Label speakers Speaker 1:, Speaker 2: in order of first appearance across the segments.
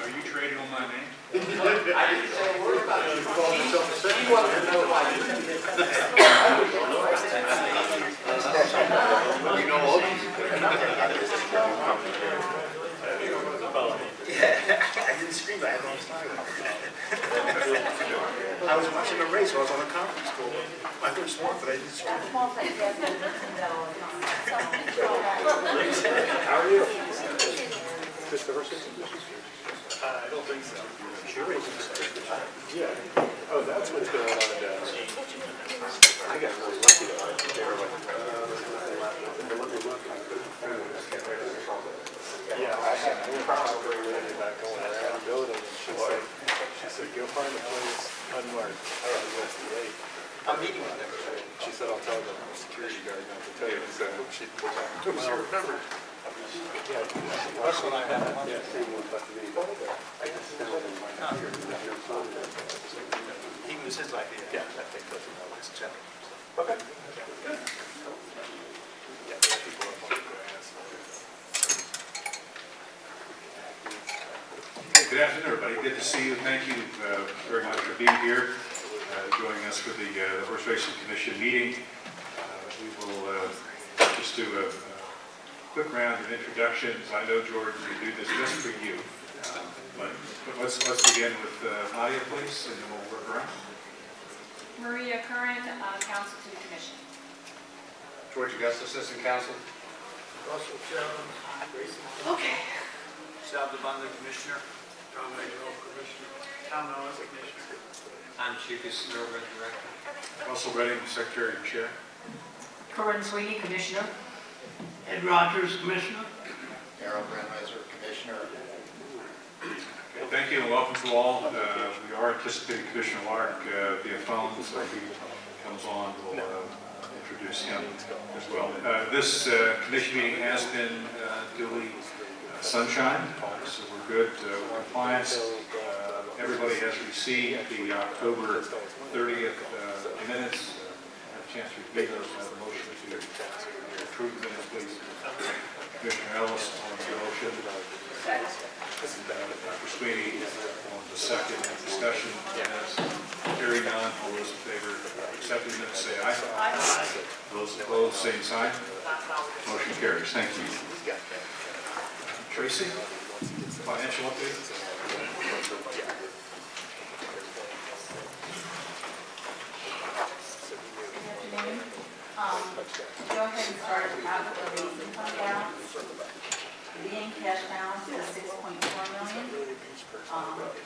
Speaker 1: Are you trading on my name?
Speaker 2: I didn't say a word about it. He wanted to know why you didn't get that.
Speaker 3: You know all these.
Speaker 2: I didn't scream, I had no time. I was watching a race while I was on a conference call. I could have sworn, but I didn't scream. How are you? Just the horse racing business? I don't think so. Sure racing business? Yeah. Oh, that's what's going on down there. I got really lucky though. They were like, yeah, I had probably really about going around the building, and she said, go find a place unmarked. I don't know what's the late. I'm meeting with them. She said, I'll tell the security guard not to tell you. So she remembered. Yeah, that's what I had. Yeah, same one, but me. He was his idea. Yeah, I think that's what I was checking. Okay. Good. Yeah, there are people up on the grass.
Speaker 1: Good afternoon, everybody. Good to see you. Thank you very much for being here, joining us for the Horse Racing Commission meeting. We will just do a quick round of introductions. I know, George, we do this just for you. But let's begin with Nadia, please, and then we'll work around.
Speaker 4: Maria Curran, Counsel to the Commission.
Speaker 3: George Augustus, Assistant Counsel.
Speaker 2: Russell Jones, Racing.
Speaker 4: Okay.
Speaker 5: Sal DeBunda, Commissioner.
Speaker 2: Tom Manuel, Commissioner. Tom Owens, Commissioner.
Speaker 5: I'm Chiefest Thoroughbred Director.
Speaker 1: Russell Redding, Secretary and Chair.
Speaker 6: Corinne Sweeney, Commissioner.
Speaker 7: Ed Rogers, Commissioner.
Speaker 3: Darrell Brandweiser, Commissioner.
Speaker 1: Okay, thank you and welcome to all. We are anticipating Commissioner Lark via phone, so if he comes on, we'll introduce him as well. This commission meeting has been duly sunshine, so we're good with compliance. Everybody has received the October 30th minutes. Have a chance to review those. Have a motion to approve the minutes, please. Commissioner Ellis on the motion. Dr. Sweeney on the second. Discussion. Hearing none. All those in favor of accepting the minutes say aye. Aye. Those opposed, same sign. Motion carries. Thank you. Tracy, financial update.
Speaker 4: Go ahead and start out with the raising fund balance. The beginning cash balance is $6.4 million.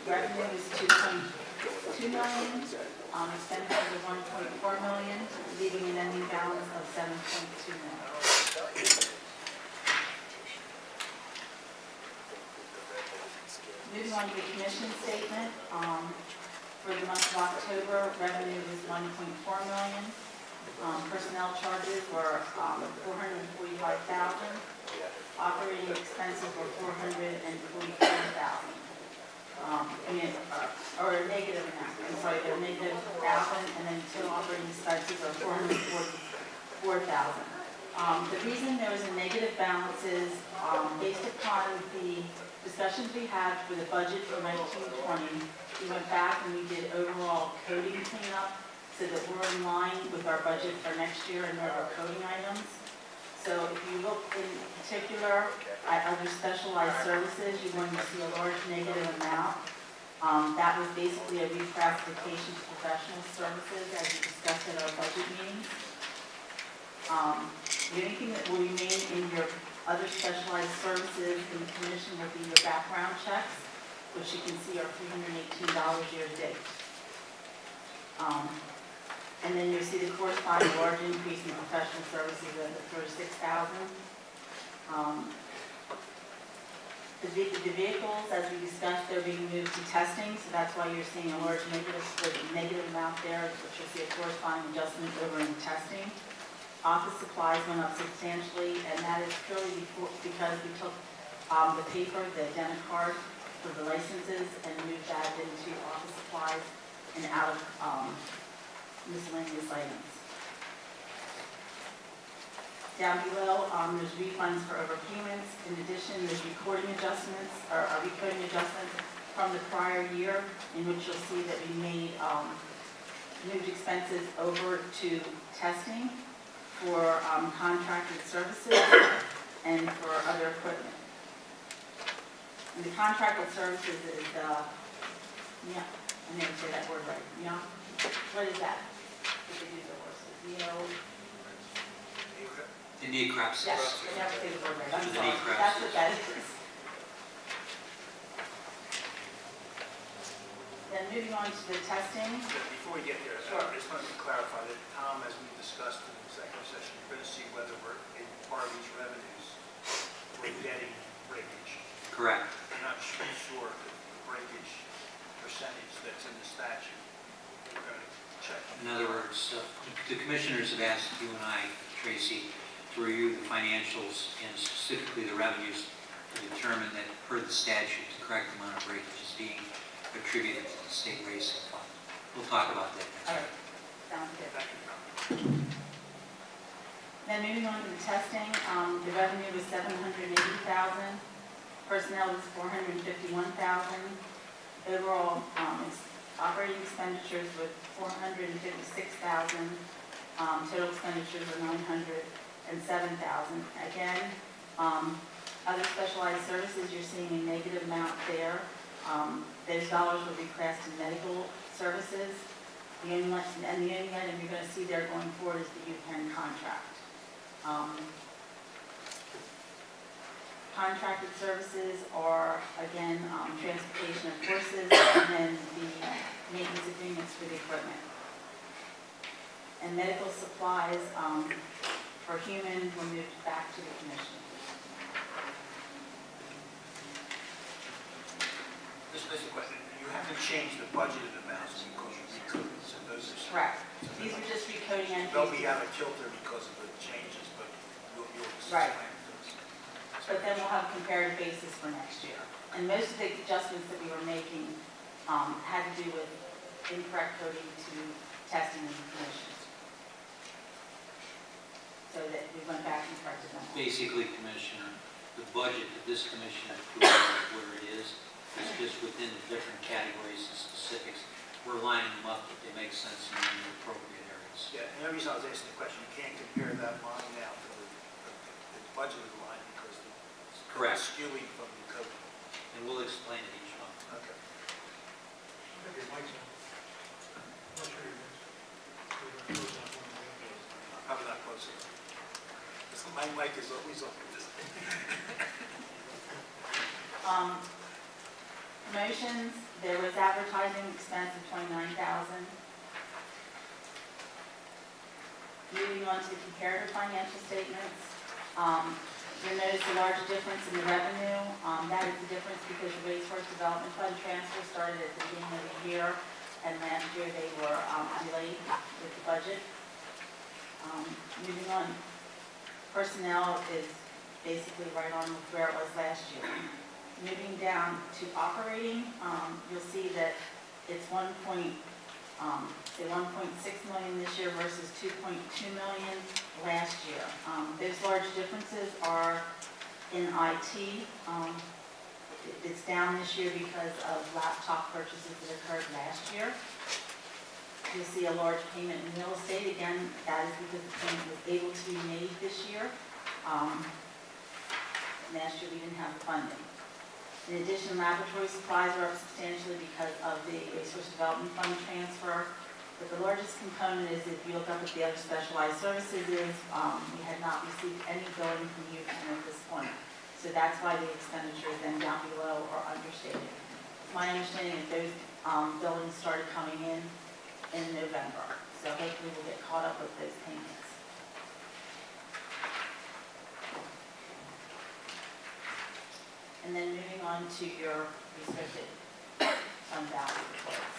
Speaker 4: Revenue is $2.2 million. Expenditures are $1.4 million, leaving an ending balance of $7.2 million. Moving on to the commission statement. For the month of October, revenue was $1.4 million. Personnel charges were $445,000. Operating expenses were $444,000. Or a negative amount. I'm sorry, they're negative $1,000, and then total operating expenses are $444,000. The reason there was a negative balance is based upon the discussions we had for the budget for 1920. We went back and we did overall coding cleanup so that we're in line with our budget for next year and our coding items. So if you look in particular at other specialized services, you're going to see a large negative amount. That was basically a reclassification to professional services as we discussed at our budget meetings. The only thing that will remain in your other specialized services in the commission will be your background checks, which you can see are $318 year to date. And then you'll see the corresponding large increase in professional services of $36,000. The vehicles, as we discussed, they're being moved to testing, so that's why you're seeing a large negative amount there, which you'll see a corresponding adjustment over in testing. Office supplies went up substantially, and that is purely because we took the paper, the debit card for the licenses, and moved that into office supplies and out of miscellaneous items. Down below, there's refunds for overpayments. In addition, there's recording adjustments, or recoding adjustments from the prior year, in which you'll see that we moved expenses over to testing for contracted services and for other equipment. And the contracted services is, yeah, I never say that word right, yeah? What is that? What they use the horses,
Speaker 5: The knee craps.
Speaker 4: yes, I never say the word right, I'm
Speaker 5: The
Speaker 4: sorry,
Speaker 5: knee craps.
Speaker 4: that's what that is. Then moving on to the testing,
Speaker 8: Before we get there,
Speaker 4: Sure.
Speaker 8: I just wanted to clarify that, Tom, as we discussed in the executive session, you're going to see whether we're, in part of these revenues, we're getting breakage.
Speaker 5: Correct.
Speaker 8: I'm not sure the breakage percentage that's in the statute. We're going to check.
Speaker 5: In other words, the commissioners have asked you and I, Tracy, to review the financials and specifically the revenues to determine that per the statute, the correct amount of breakage is being attributed to the state racing fund. We'll talk about that next
Speaker 4: all
Speaker 5: week.
Speaker 4: right, sounds good. Then moving on to the testing, the revenue was $780,000, personnel was $451,000, overall operating expenditures were $456,000, total expenditures were $907,000. Again, other specialized services, you're seeing a negative amount there. Those dollars will be classed in medical services. The only item you're going to see there going forward is the UPenn contract. Contracted services are, again, transportation of horses and then the maintenance agreements for the equipment. And medical supplies for human were moved back to the commission.
Speaker 8: This is a question. You haven't changed the budgeted amounts because you recoded, so those are...
Speaker 4: Correct. These are just recoding entries.
Speaker 8: They'll be out of kilter because of the changes, but you'll
Speaker 4: Right.
Speaker 8: explain those.
Speaker 4: But then we'll have a comparative basis for next year. And most of the adjustments that we were making had to do with incorrect coding to testing and commission. So that we went back and corrected them.
Speaker 5: Basically, Commissioner, the budget that this commission approves where it is just within the different categories and specifics. We're lining them up that they make sense in the appropriate areas.
Speaker 8: Yeah, and the reason I was asking the question, you can't compare that line now to the budgeted line because it's
Speaker 5: Correct.
Speaker 8: skewing from the code.
Speaker 5: And we'll explain it each month.
Speaker 8: Okay. Probably not close enough. My mic is always on.
Speaker 4: Promotions, there was advertising expense of $29,000. Moving on to the comparative financial statements, you'll notice a large difference in the revenue. That is the difference because the Racehorse Development Fund transfer started at the beginning of the year, and last year they were delayed with the budget. Moving on, personnel is basically right on with where it was last year. Moving down to operating, you'll see that it's 1.6 million this year versus 2.2 million last year. Those large differences are in IT. It's down this year because of laptop purchases that occurred last year. You'll see a large payment in real estate. Again, that is because the payment was able to be made this year. Last year we didn't have the funding. In addition, laboratory supplies are up substantially because of the Resource Development Fund transfer. But the largest component is, if you look up at the other specialized services, is we had not received any billing from UPenn at this point. So that's why the expenditures then down below are understated. My understanding is those billings started coming in November. So hopefully we'll get caught up with those payments. And then moving on to your restricted fund balance reports.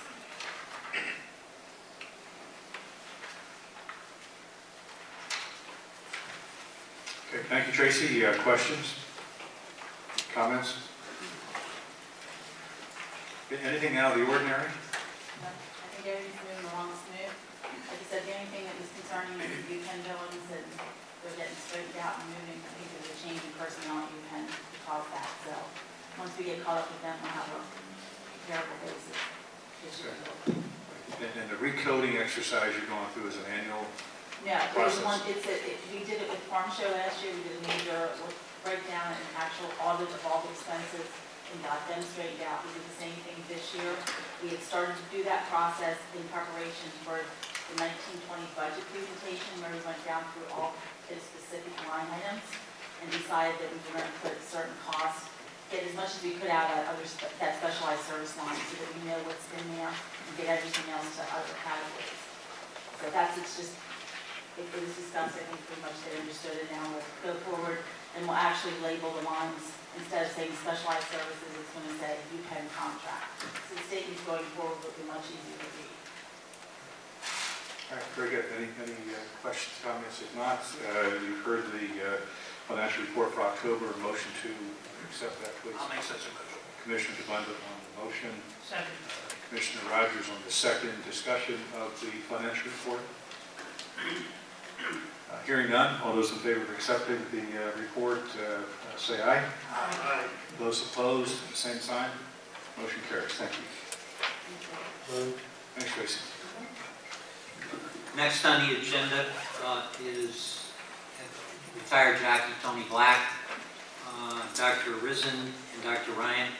Speaker 1: Okay, thank you, Tracy. Questions? Comments? Anything out of the ordinary?
Speaker 4: No, I think everything's moving along smooth. Like I said, the only thing that was concerning is the UPenn billings, and they're getting straightened out and moving. I think there's a change in personnel at UPenn to cause that. So once we get caught up with them, we'll have a comparable basis.
Speaker 1: And the recoding exercise you're going through is an annual
Speaker 4: No,
Speaker 1: process?
Speaker 4: we did it with Farm Show last year. We did a major breakdown and actual audit of all the expenses and got them straightened out. We did the same thing this year. We had started to do that process in preparation for the 1920 budget presentation, where we went down through all the specific line items and decided that we were going to put certain costs, get as much as we could out of that specialized service line so that we know what's in there and get everything else to other categories. So it's just, it was discussed, I think pretty much they understood it. Now we'll go forward and we'll actually label the lines. Instead of saying specialized services, it's going to say UPenn contract. So the statements going forward will be much easier to read.
Speaker 1: All right, very good. Any questions, comments? If not, you've heard the financial report for October. Motion to accept that, please.
Speaker 8: I'll make such a motion.
Speaker 1: Commissioner DeBunda on the motion.
Speaker 7: Second.
Speaker 1: Commissioner Rogers on the second. Discussion of the financial report. Hearing none, all those in favor of accepting the report, say aye.
Speaker 8: Aye.
Speaker 1: Those opposed, same sign. Motion carries. Thank you. Thanks, Tracy.
Speaker 5: Next on the agenda is retired jockey Tony Black, Dr. Risen and Dr. Ryan.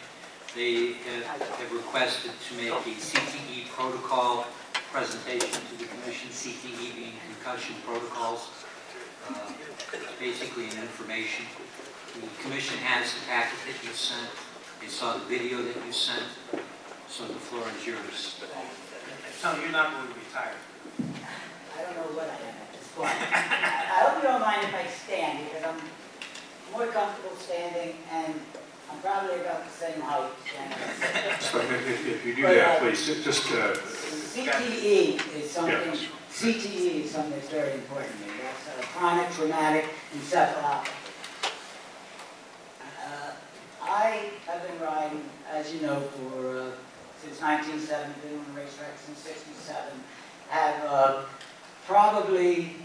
Speaker 5: They have requested to make a CTE protocol presentation to the commission, CTE being concussion protocols. It's basically an information. The commission has the packet that you sent. They saw the video that you sent. So the floor is yours.
Speaker 8: Tony, you're not going to retire.
Speaker 9: I don't know what I am at this point. I hope you don't mind if I stand, because I'm more comfortable standing, and I'm probably about the same height standing.
Speaker 1: So if you do that, please, just
Speaker 9: CTE is something.
Speaker 1: Yes.
Speaker 9: CTE is something that's very important to me. That's chronic traumatic encephalopathy. I have been riding, as you know, since 1970, been on the racetrack since '67. Have probably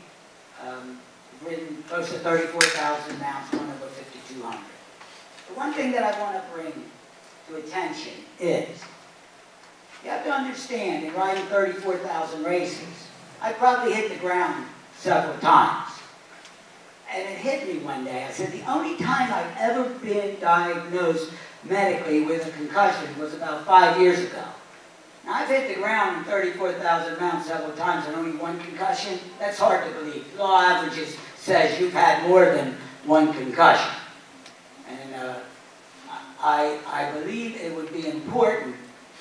Speaker 9: ridden close to 34,000 mounts, one over 5,200. The one thing that I want to bring to attention is, you have to understand, in riding 34,000 races, I probably hit the ground several times. And it hit me one day. I said, the only time I've ever been diagnosed medically with a concussion was about 5 years ago. Now, I've hit the ground in 34,000 mounts several times and only one concussion. That's hard to believe. Law averages says you've had more than one concussion. And I believe it would be important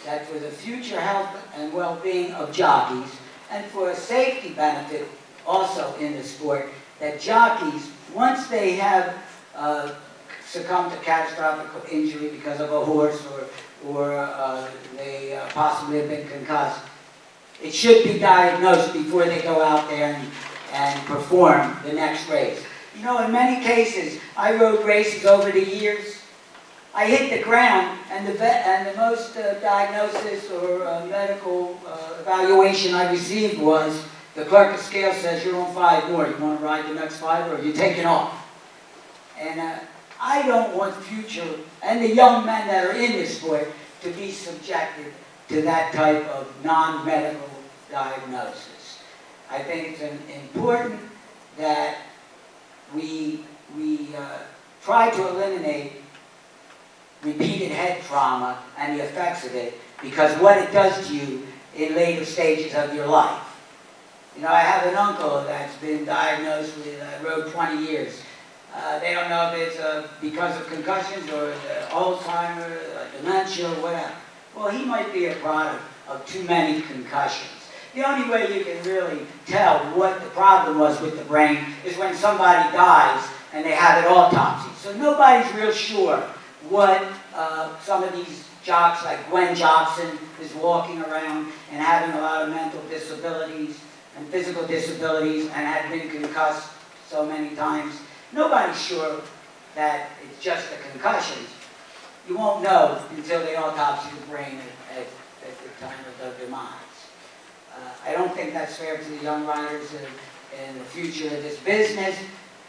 Speaker 9: that for the future health and well-being of jockeys, and for a safety benefit also in the sport, that jockeys, once they have succumbed to catastrophic injury because of a horse or they possibly have been concussed, it should be diagnosed before they go out there and perform the next race. You know, in many cases, I rode races over the years. I hit the ground, and the most diagnosis or medical evaluation I received was, the clerk of scale says you're on 5 more. You want to ride the next 5, or you're taking off? And I don't want future, and the young men that are in this sport, to be subjected to that type of non-medical diagnosis. I think it's important that we try to eliminate repeated head trauma and the effects of it, because what it does to you in later stages of your life. You know, I have an uncle that's been diagnosed with rode 20 years. They don't know if it's because of concussions or Alzheimer's, dementia, or whatever. Well, he might be a product of too many concussions. The only way you can really tell what the problem was with the brain is when somebody dies and they have an autopsy. So nobody's real sure what some of these jocks, like Gwen Jobson, is walking around and having a lot of mental disabilities and physical disabilities and had been concussed so many times. Nobody's sure that it's just the concussions. You won't know until they autopsy the brain at the time of their demise. I don't think that's fair to the young riders in the future of this business,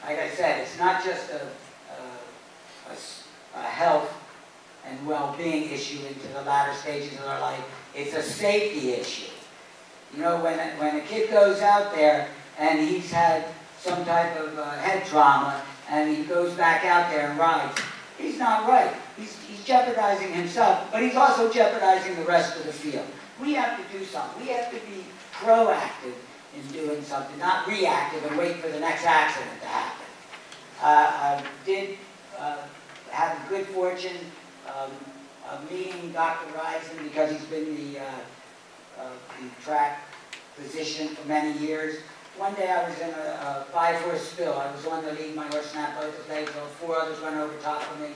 Speaker 9: like I said, it's not just a health and well-being issue into the latter stages of their life. It's a safety issue. You know, when a kid goes out there and he's had some type of head trauma and he goes back out there and rides, he's not right. He's jeopardizing himself, but he's also jeopardizing the rest of the field. We have to do something. We have to be proactive in doing something, not reactive and wait for the next accident to happen. I did have the good fortune of meeting Dr. Risen because he's been the track physician for many years. One day I was in a 5-horse spill. I was on the lead, my horse snapped both his legs, 4 others went over top of me.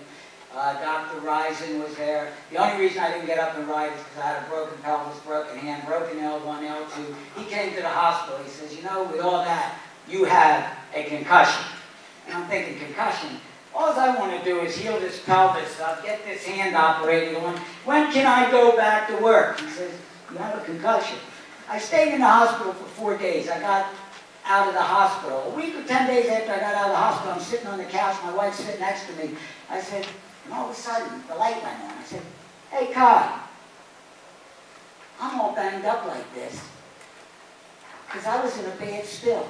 Speaker 9: Dr. Risen was there. The only reason I didn't get up and ride is because I had a broken pelvis, broken hand, broken L1, L2. He came to the hospital. He says, you know, with all that, you have a concussion. And I'm thinking, concussion? All I want to do is heal this pelvis up, get this hand operated on. When can I go back to work? He says, you have a concussion. I stayed in the hospital for 4 days. I got out of the hospital. A week or 10 days after I got out of the hospital, I'm sitting on the couch, my wife's sitting next to me. I said, and all of a sudden, the light went on. I said, hey, Kai, I'm all banged up like this because I was in a bad spill.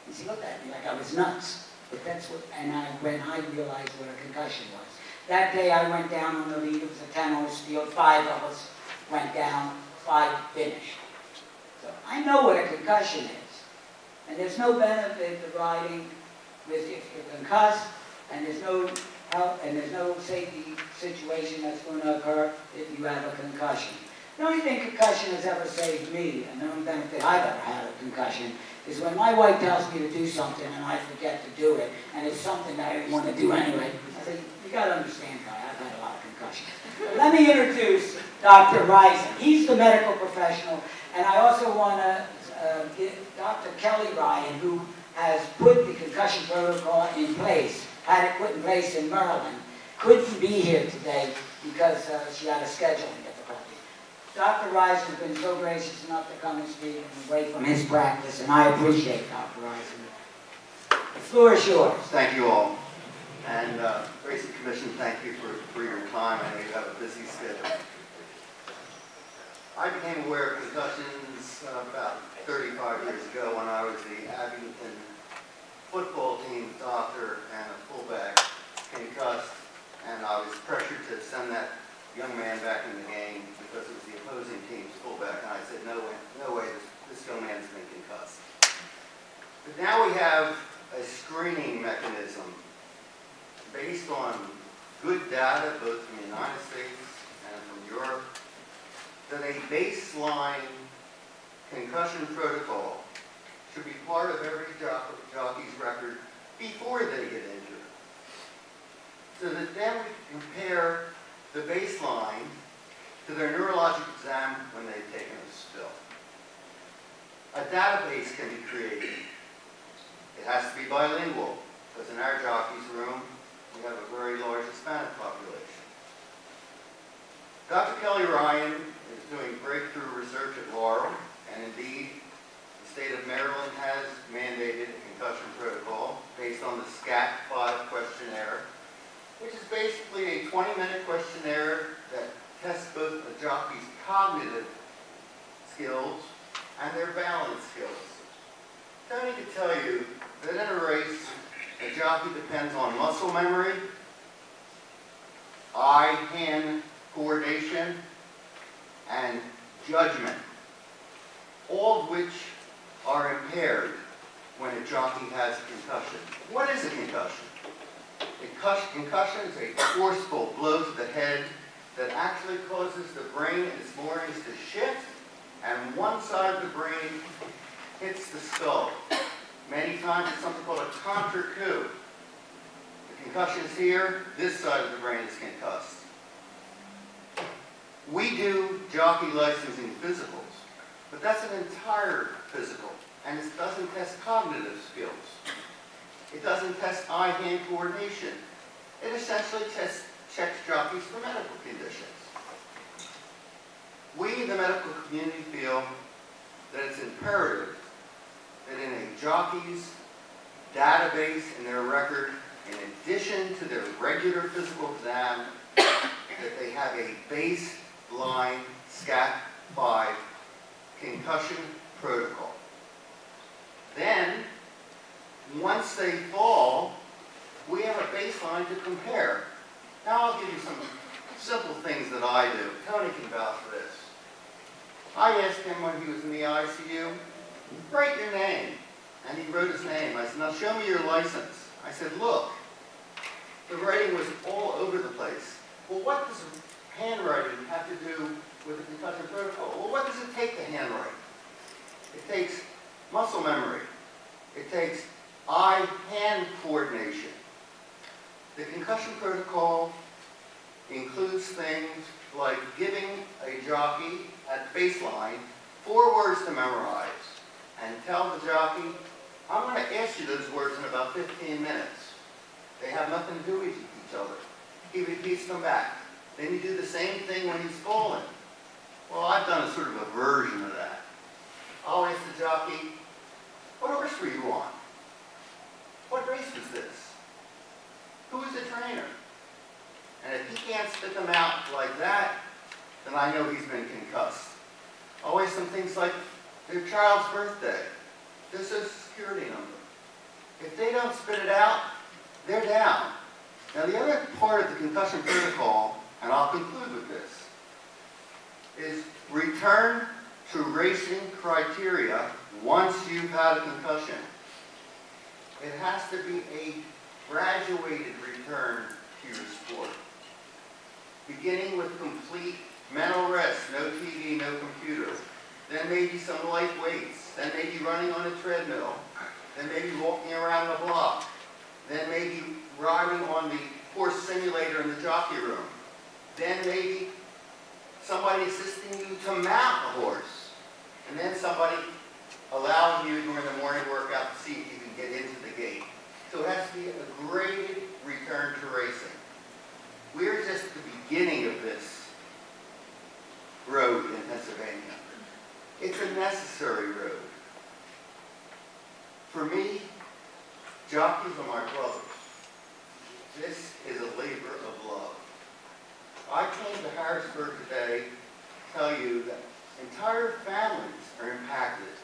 Speaker 9: And she looked at me like I was nuts. But that's what, and when I realized what a concussion was. That day I went down on the lead. It was a 10-horse field. 5 of us went down, 5 finished. So I know what a concussion is. And there's no benefit to riding with if you're concussed, and there's no help, and there's no safety situation that's going to occur if you have a concussion. The only thing concussion has ever saved me, and the only benefit I've ever had of concussion, is when my wife tells me to do something and I forget to do it, and it's something that I didn't want to do anyway. I say, you got to understand, Guy, I've had a lot of concussions. Let me introduce Dr. Risen. He's the medical professional, and I also want to get Dr. Kelly Ryan, who has put the concussion protocol in place, had it put in place in Maryland, couldn't be here today because she had a scheduling difficulty. Dr. Risen has been so gracious enough to come and speak and away from his practice, and I appreciate Dr. Risen. The floor is yours.
Speaker 10: Thank you all. And Gracie Commission, thank you for your time. I know you have a busy schedule. I became aware of concussions about 35 years ago when I was the Abington football team doctor and a fullback concussed, and I was pressured to send that young man back in the game because it was the opposing team's fullback, and I said, no way, this young man's been concussed. But now we have a screening mechanism based on good data, both from the United States and from Europe, that a baseline concussion protocol should be part of every jockey's record before they get injured. So that then we compare the baseline to their neurologic exam when they've taken a spill. A database can be created. It has to be bilingual, because in our jockey's room, we have a very large Hispanic population. Dr. Kelly Ryan is doing breakthrough research at Laurel, and indeed, the state of Maryland has mandated a concussion protocol based on the SCAT-5 questionnaire, which is basically a 20-minute questionnaire that tests both the jockey's cognitive skills and their balance skills. I don't need to tell you that in a race, a jockey depends on muscle memory, eye-hand coordination, and judgment, all of which are impaired when a jockey has a concussion. What is a concussion? A concussion is a forceful blow to the head that actually causes the brain and its moorings to shift, and one side of the brain hits the skull. Many times it's something called a contre-coup. The concussion is here, this side of the brain is concussed. We do jockey licensing physicals, but that's an entire physical, and it doesn't test cognitive skills. It doesn't test eye-hand coordination. It essentially checks jockeys for medical conditions. We, the medical community, feel that it's imperative that in a jockey's database in their record, in addition to their regular physical exam, that they have a baseline SCAT 5 concussion protocol. Then, once they fall, we have a baseline to compare. Now I'll give you some simple things that I do. Tony can vouch for this. I asked him when he was in the ICU, write your name. And he wrote his name. I said, now show me your license. I said, look, the writing was all over the place. Well, what does handwriting have to do with the concussion protocol? Well, what does it take to handwrite? It takes muscle memory. It takes eye-hand coordination. The concussion protocol includes things like giving a jockey at baseline 4 words to memorize and tell the jockey, I'm going to ask you those words in about 15 minutes. They have nothing to do with each other. He repeats them back. Then you do the same thing when he's falling. Well, I've done a sort of a version of that. I'll ask the jockey, what horse were you on? What race was this? Who was the trainer? And if he can't spit them out like that, then I know he's been concussed. I'll ask them things like their child's birthday, their social security number. If they don't spit it out, they're down. Now the other part of the concussion protocol, and I'll conclude with this, is return to racing criteria once you've had a concussion. It has to be a graduated return to your sport. Beginning with complete mental rest, no TV, no computer. Then maybe some light weights. Then maybe running on a treadmill. Then maybe walking around the block. Then maybe riding on the horse simulator in the jockey room. Then maybe somebody assisting you to mount a horse. And then somebody allowing you during the morning workout to see if you can get into the gate. So it has to be a graded return to racing. We're just at the beginning of this road in Pennsylvania. It's a necessary road. For me, jockeys are my brothers. This is a labor of love. I came to Harrisburg today to tell you that entire families are impacted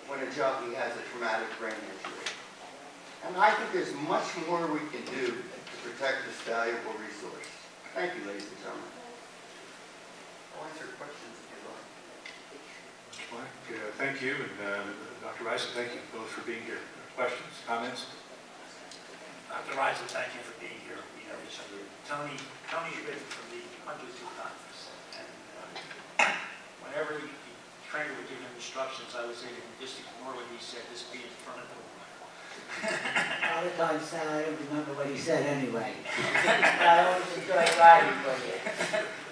Speaker 10: when a jockey has a traumatic brain injury. And I think there's much more we can do to protect this valuable resource. Thank you, ladies and gentlemen. I'll answer questions if you'd like.
Speaker 1: Mr. Black, thank you, and Dr. Rice, thank you both for being here. Questions, comments?
Speaker 8: Dr. Rice, thank you for being here. We know each other. Tony's written for me hundreds of times. And whenever the trainer would give him instructions, I would say to him, just ignore what he said, just be in front of him.
Speaker 9: A lot of times, Sal, I don't remember what he said anyway. I always enjoy riding for you.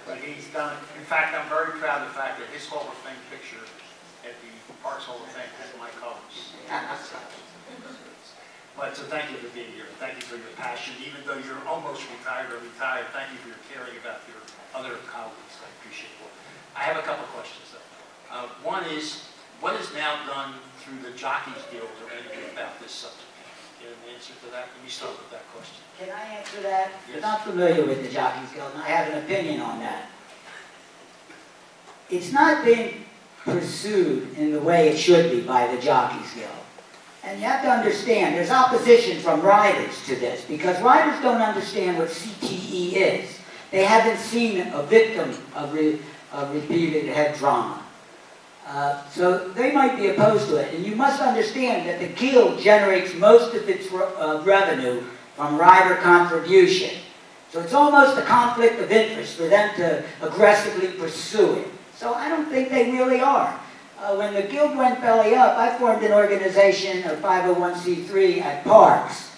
Speaker 8: But he's done, in fact, I'm very proud of the fact that his Hall of Fame picture at the Parks Hall of Fame has my colors. But so thank you for being here. Thank you for your passion. Even though you're almost retired or retired, thank you for your caring about your other colleagues. I appreciate it. I have a couple questions, though. One is, what is now done through the Jockeys Guild or anything about this subject? Get an answer to that? Let me start with that question.
Speaker 9: Can I answer that?
Speaker 8: Yes.
Speaker 9: I'm not familiar with the Jockeys Guild, and I have an opinion on that. It's not being pursued in the way it should be by the Jockeys Guild. And you have to understand, there's opposition from riders to this, because riders don't understand what CTE is. They haven't seen a victim of repeated head trauma. So they might be opposed to it. And you must understand that the Guild generates most of its revenue from rider contribution. So it's almost a conflict of interest for them to aggressively pursue it. So I don't think they really are. When the Guild went belly up, I formed an organization, a 501c3 at Parks,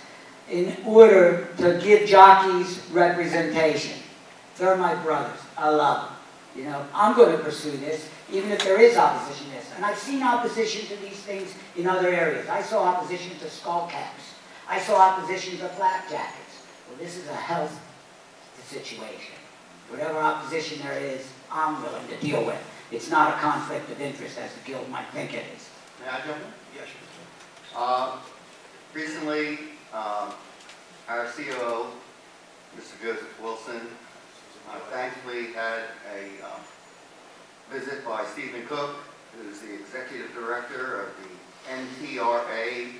Speaker 9: in order to give jockeys representation. They're my brothers. I love them. You know, I'm going to pursue this, even if there is opposition to this. And I've seen opposition to these things in other areas. I saw opposition to skull caps. I saw opposition to flak jackets. Well, this is a health situation. Whatever opposition there is, I'm willing to deal with. It's not a conflict of interest as the Guild might think it is.
Speaker 10: May I jump in?
Speaker 8: Yes, sure.
Speaker 10: Recently, our COO, Mr. Joseph Wilson, thankfully had a visit by Stephen Cook, who's the Executive Director of the NTRA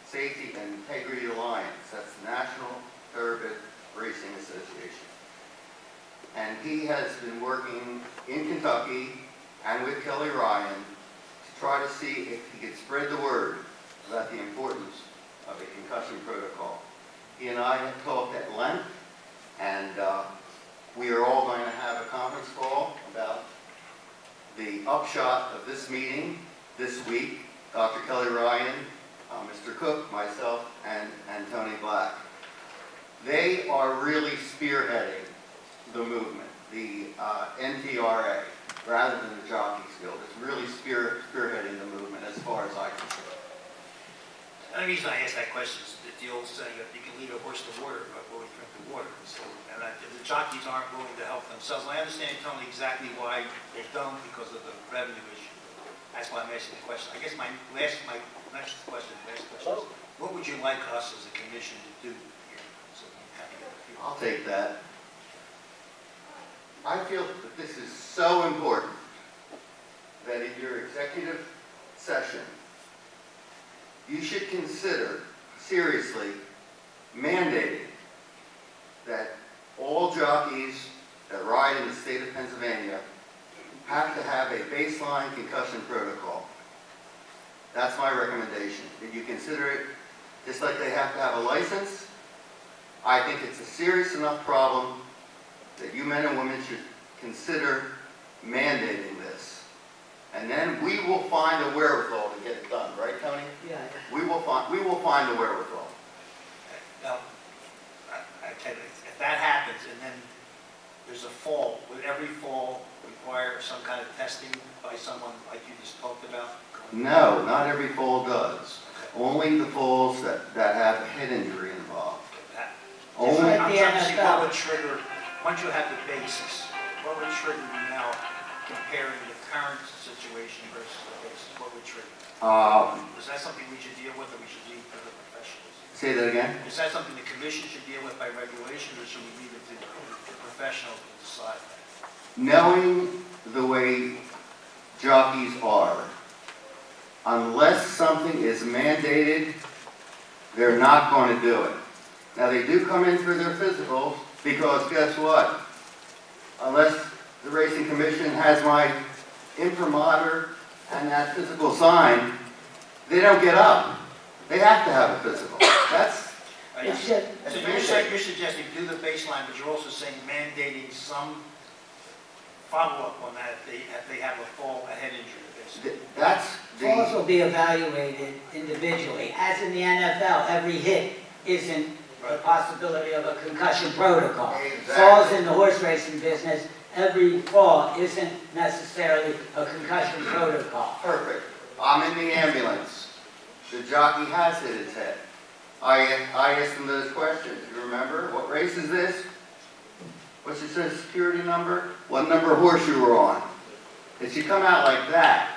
Speaker 10: Safety and Integrity Alliance. That's the National Thoroughbred Racing Association. And he has been working in Kentucky and with Kelly Ryan to try to see if he could spread the word about the importance of a concussion protocol. He and I have talked at length, and we are all going to have a conference call about the upshot of this meeting this week. Dr. Kelly Ryan, Mr. Cook, myself, and Tony Black. They are really spearheading the movement, the NTRA, rather than the Jockeys Guild. It's really spearheading the movement as far as I can see.
Speaker 8: The only reason I ask that question is that the old saying that you can lead a horse to water, but will he drink the water? So, and if the jockeys aren't willing to help themselves, and I understand, Tony, exactly why they don't, because of the revenue issue. That's why I'm asking the question. I guess my next question is, what would you like us as a commission to do here? So
Speaker 10: I'll take that. I feel that this is so important that in your executive session, you should consider seriously mandating that all jockeys that ride in the state of Pennsylvania have to have a baseline concussion protocol. That's my recommendation. If you consider it just like they have to have a license, I think it's a serious enough problem that you men and women should consider mandating this. And then we will find the wherewithal to get it done, right, Tony?
Speaker 9: Yeah.
Speaker 10: We will find the wherewithal.
Speaker 8: Now, I tell you, if that happens and then there's a fall, would every fall require some kind of testing by someone like you just talked about?
Speaker 10: No, not every fall does. Only the falls that have a head injury involved. Only.
Speaker 8: I'm trying to see what would trigger, once you have the basis, what would trigger you now comparing the current situation versus the basis? What would trigger? Is that something we should deal with, or we should leave to the professionals?
Speaker 10: Say that again?
Speaker 8: Is that something the commission should deal with by regulation, or should we leave it to the professionals to decide that?
Speaker 10: Knowing the way jockeys are, unless something is mandated, they're not going to do it. Now, they do come in for their physicals, because guess what? Unless the Racing Commission has my imprimatur and that physical sign, they don't get up. They have to have a physical. That's...
Speaker 8: So you're suggesting do the baseline, but you're also saying mandating some follow-up on that if they have a fall, a head injury, basically.
Speaker 9: Falls will be evaluated individually. As in the NFL, every hit isn't a possibility of a concussion protocol.
Speaker 10: Exactly.
Speaker 9: Falls in the horse racing business, every fall isn't necessarily a concussion protocol.
Speaker 10: Perfect. I'm in the ambulance. The jockey has hit his head. I asked him those questions. You remember? What race is this? What's your social security number? What number horse you were on? It should come out like that.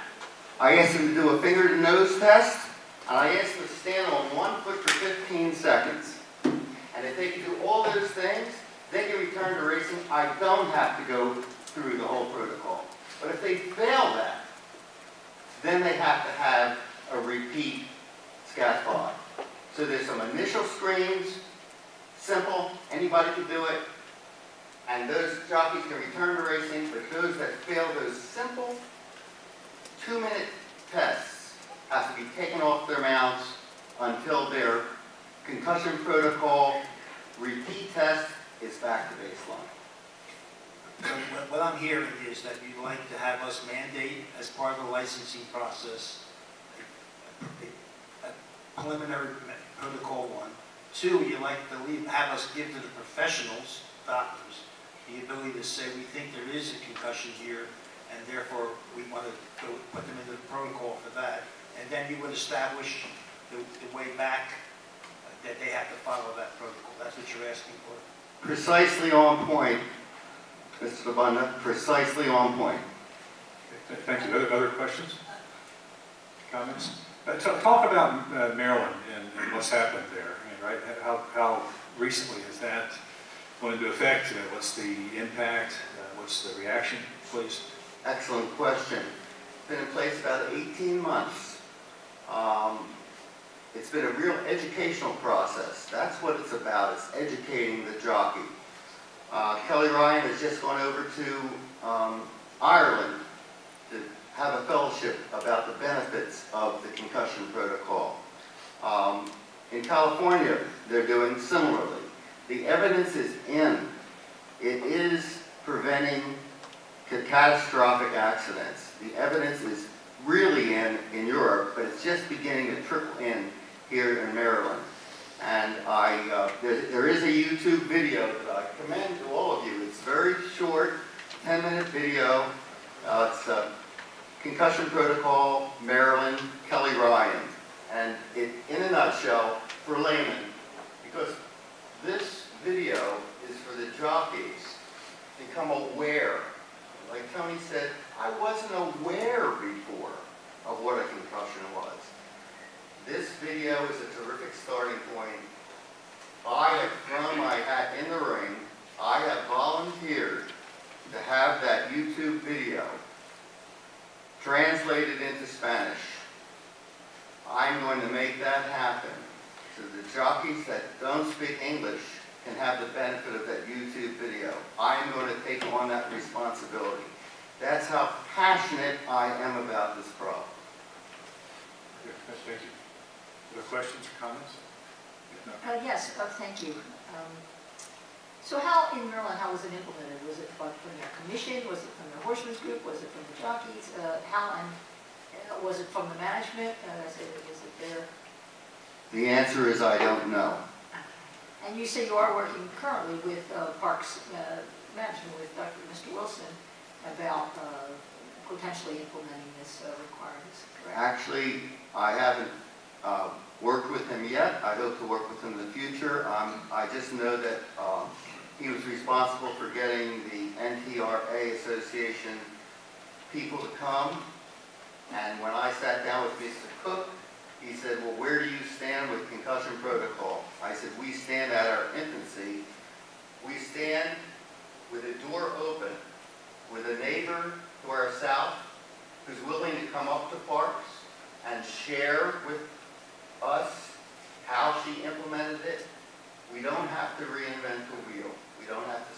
Speaker 10: I asked him to do a finger to nose test, and I asked him to stand on 1 foot for 15 seconds. And if they can do all those things, they can return to racing. I don't have to go through the whole protocol. But if they fail that, then they have to have a repeat SCAT-5. So there's some initial screens, simple, anybody can do it, and those jockeys can return to racing, but those that fail those simple 2-minute tests have to be taken off their mounts until their concussion protocol repeat test is back to baseline.
Speaker 8: So what I'm hearing is that you'd like to have us mandate as part of the licensing process a preliminary protocol 1. 2, you'd like to have us give to the professionals, doctors, the ability to say we think there is a concussion here and therefore we want to put them into the protocol for that. And then you would establish the way back that they have to follow that protocol. That's what you're asking for?
Speaker 10: Precisely on point, Mr. Labunda, precisely on point.
Speaker 1: Okay, thank you. Other questions? Comments? Talk about Maryland and what's happened there, right? How recently has that gone into effect? What's the impact? What's the reaction, please?
Speaker 10: Excellent question. It's been in place about 18 months. It's been a real educational process. That's what it's about, it's educating the jockey. Kelly Ryan has just gone over to Ireland to have a fellowship about the benefits of the concussion protocol. In California, they're doing similarly. The evidence is in. It is preventing catastrophic accidents. The evidence is really in Europe, but it's just beginning to trickle in here in Maryland. And there is a YouTube video that I commend to all of you. It's very short, 10-minute video. It's Concussion Protocol, Maryland, Kelly Ryan. And it, in a nutshell, for laymen, because this video is for the jockeys to become aware. Like Tony said, I wasn't aware before of what a concussion was. This video is a terrific starting point. I have thrown my hat in the ring. I have volunteered to have that YouTube video translated into Spanish. I'm going to make that happen so the jockeys that don't speak English can have the benefit of that YouTube video. I'm going to take on that responsibility. That's how passionate I am about this problem.
Speaker 1: Thank you. Other questions or comments? No.
Speaker 6: Yes, thank you. So how, in Maryland, how was it implemented? Was it from their commission? Was it from the horsemen's group? Was it from the jockeys? Was it from the management? Is it there?
Speaker 10: The answer is I don't know.
Speaker 6: And you say you are working currently with Parks Management, with Mr. Wilson, about potentially implementing this requirement, correct?
Speaker 10: Actually, I haven't worked with him yet. I hope to work with him in the future. I just know that he was responsible for getting the NTRA Association people to come. And when I sat down with Mr. Cook, he said, well, where do you stand with concussion protocol? I said, we stand at our infancy. We stand with a door open, with a neighbor to our south who's willing to come up to Parks and share with us how she implemented it. We don't have to reinvent the wheel. We don't have to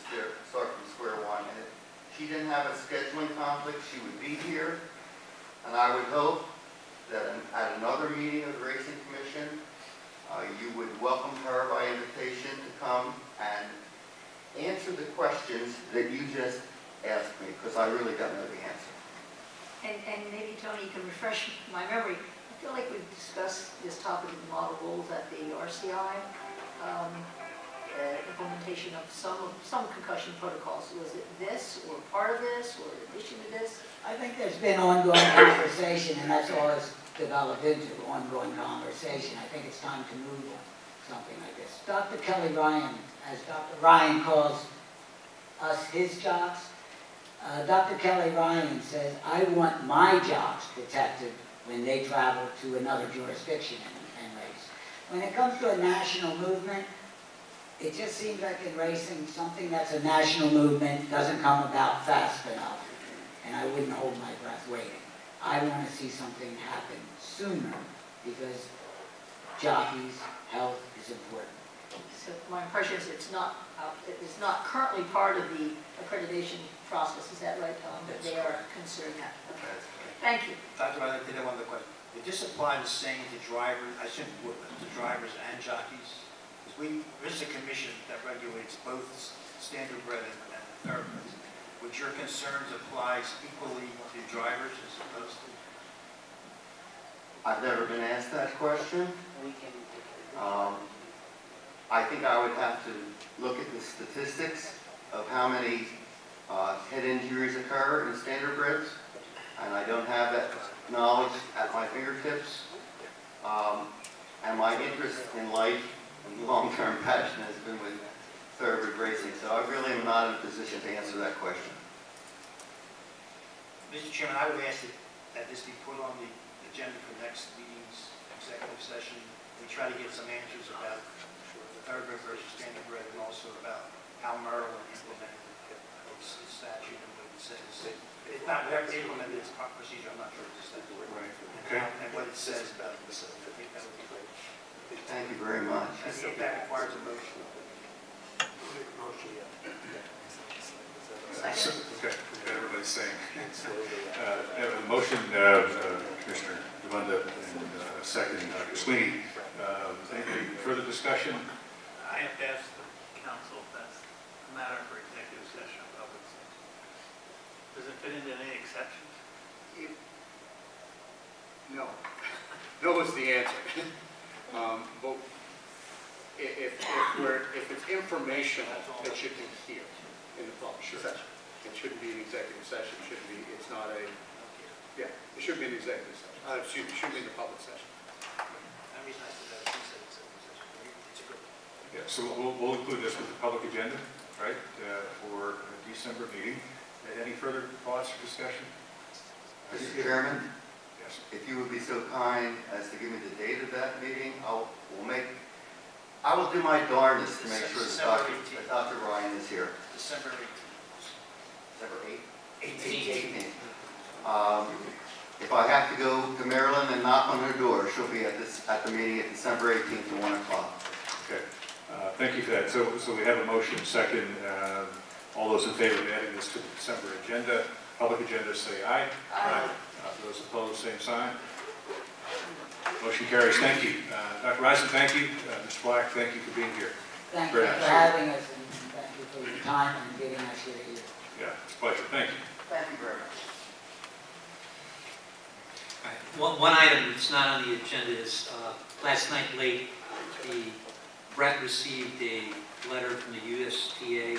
Speaker 10: start from square one. And if she didn't have a scheduling conflict, she would be here. And I would hope that at another meeting of the Racing Commission, you would welcome her by invitation to come and answer the questions that you just asked me, because I really don't know the answer.
Speaker 6: And maybe, Tony, you can refresh my memory. I feel like we've discussed this topic of model rules at the RCI, implementation of some concussion protocols. Was it this, or part of this, or in addition to this?
Speaker 9: I think there's been ongoing conversation, and that's all it's developed into, ongoing conversation. I think it's time to move on something like this. Dr. Kelly Ryan, as Dr. Ryan calls us his jocks, Dr. Kelly Ryan says, I want my jocks protected when they travel to another jurisdiction and race. When it comes to a national movement, it just seems like in racing, something that's a national movement doesn't come about fast enough. And I wouldn't hold my breath waiting. I want to see something happen sooner because jockeys' health is important.
Speaker 6: So my impression is it's not currently part of the accreditation process. Is that right, Tom? That they are concerned that. Okay. Thank you.
Speaker 8: Dr. I did have one other question. Would this apply the same to drivers, I assume to drivers and jockeys? Because there's a commission that regulates both standardbred and thoroughbreds. Would your concerns apply equally to drivers as opposed to?
Speaker 10: I've never been asked that question. I think I would have to look at the statistics of how many head injuries occur in standardbreds, and I don't have that knowledge at my fingertips. And my interest in life and long-term passion has been with thoroughbred racing, so I really am not in a position to answer that question.
Speaker 8: Mr. Chairman, I would ask that this be put on the agenda for next meeting's executive session. We try to get some answers about thoroughbred versus standardbred, and also about how Maryland implemented its statute and what it says. It's not, we have to implement its procedure, I'm not sure it's a statute.
Speaker 1: Right, okay.
Speaker 8: And what it says about it, so I think that would be great.
Speaker 10: Thank you very much.
Speaker 8: I think that requires a motion.
Speaker 1: Okay, everybody's saying. I have a motion, Commissioner Devunda, and second, Dr. Sweeney. Any further discussion?
Speaker 7: I have to ask the council if that's a matter for executive session or public session. Does it fit into any exceptions?
Speaker 3: No. No is the answer. But if it's informational, it should be here in the public session. It shouldn't be an executive session. It shouldn't be, it's not a, yeah, it should be an executive session. Excuse me, it should be in the public session.
Speaker 8: The reason I said that is he said it's a good one.
Speaker 1: Yeah, so we'll include this with the public agenda, right, for a December meeting. Any further thoughts or discussion?
Speaker 10: Mr. Chairman,
Speaker 1: Yes.
Speaker 10: if you would be so kind as to give me the date of that meeting, I will do my darndest to make sure that Dr. Ryan is here.
Speaker 8: December 18th.
Speaker 10: December 8th?
Speaker 8: 18th.
Speaker 10: 18th. If I have to go to Maryland and knock on her door, she'll be at the meeting at December 18th at 1 o'clock.
Speaker 1: Okay, thank you for that. So we have a motion, second. All those in favor of adding this to the December agenda, public agenda, say aye.
Speaker 6: Aye.
Speaker 1: Those opposed, same sign. Motion carries. Thank you. Dr. Rison, thank you. Mr. Black, thank you for being here.
Speaker 9: Thank you
Speaker 1: Very
Speaker 9: for
Speaker 1: nice.
Speaker 9: having us, and thank you for your time and getting us here.
Speaker 1: Yeah, it's a pleasure. Thank you.
Speaker 9: Thank you very much.
Speaker 5: All right. One item that's not on the agenda is, last night late, Brett received a letter from the USDA.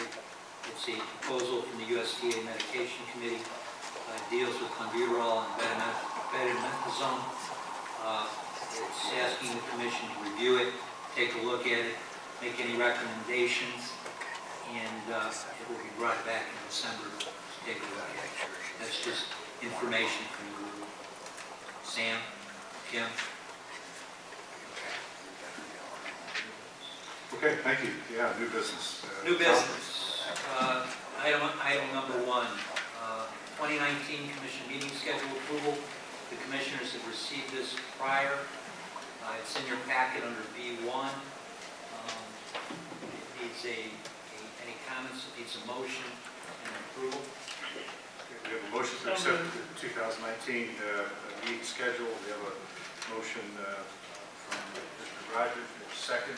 Speaker 5: It's a proposal from the USDA Medication Committee. It deals with clenbuterol and betamethasone. It's asking the commission to review it, take a look at it, make any recommendations, and it will be brought back in December to take a look at it. That's just information from you. Sam, Kim?
Speaker 1: Okay, thank you. Yeah, new business.
Speaker 5: New business. Item number 1, 2019 commission meeting schedule approval. The commissioners have received this prior. It's in your packet under B1. It needs any comments, it needs a motion and approval.
Speaker 1: We have a motion to accept the 2019 meeting schedule. We have a motion from Mr. Rogers, second.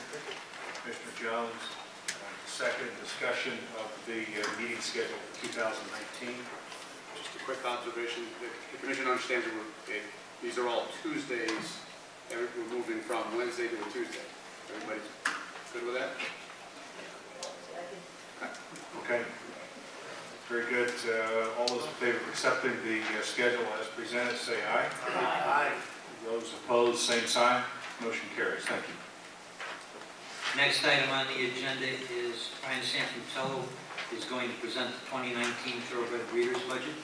Speaker 1: Commissioner Jones, second. Discussion of the meeting schedule for 2019.
Speaker 3: Just a quick observation. The commission understands that these are all Tuesdays. We're moving from Wednesday to a Tuesday. Everybody good with that?
Speaker 1: Okay. Very good. All those in favor of accepting the schedule as presented, say aye.
Speaker 8: Aye.
Speaker 1: Those opposed, same sign. Motion carries. Thank you.
Speaker 5: Next item on the agenda is Brian Sanfratello is going to present the 2019 thoroughbred breeders budget.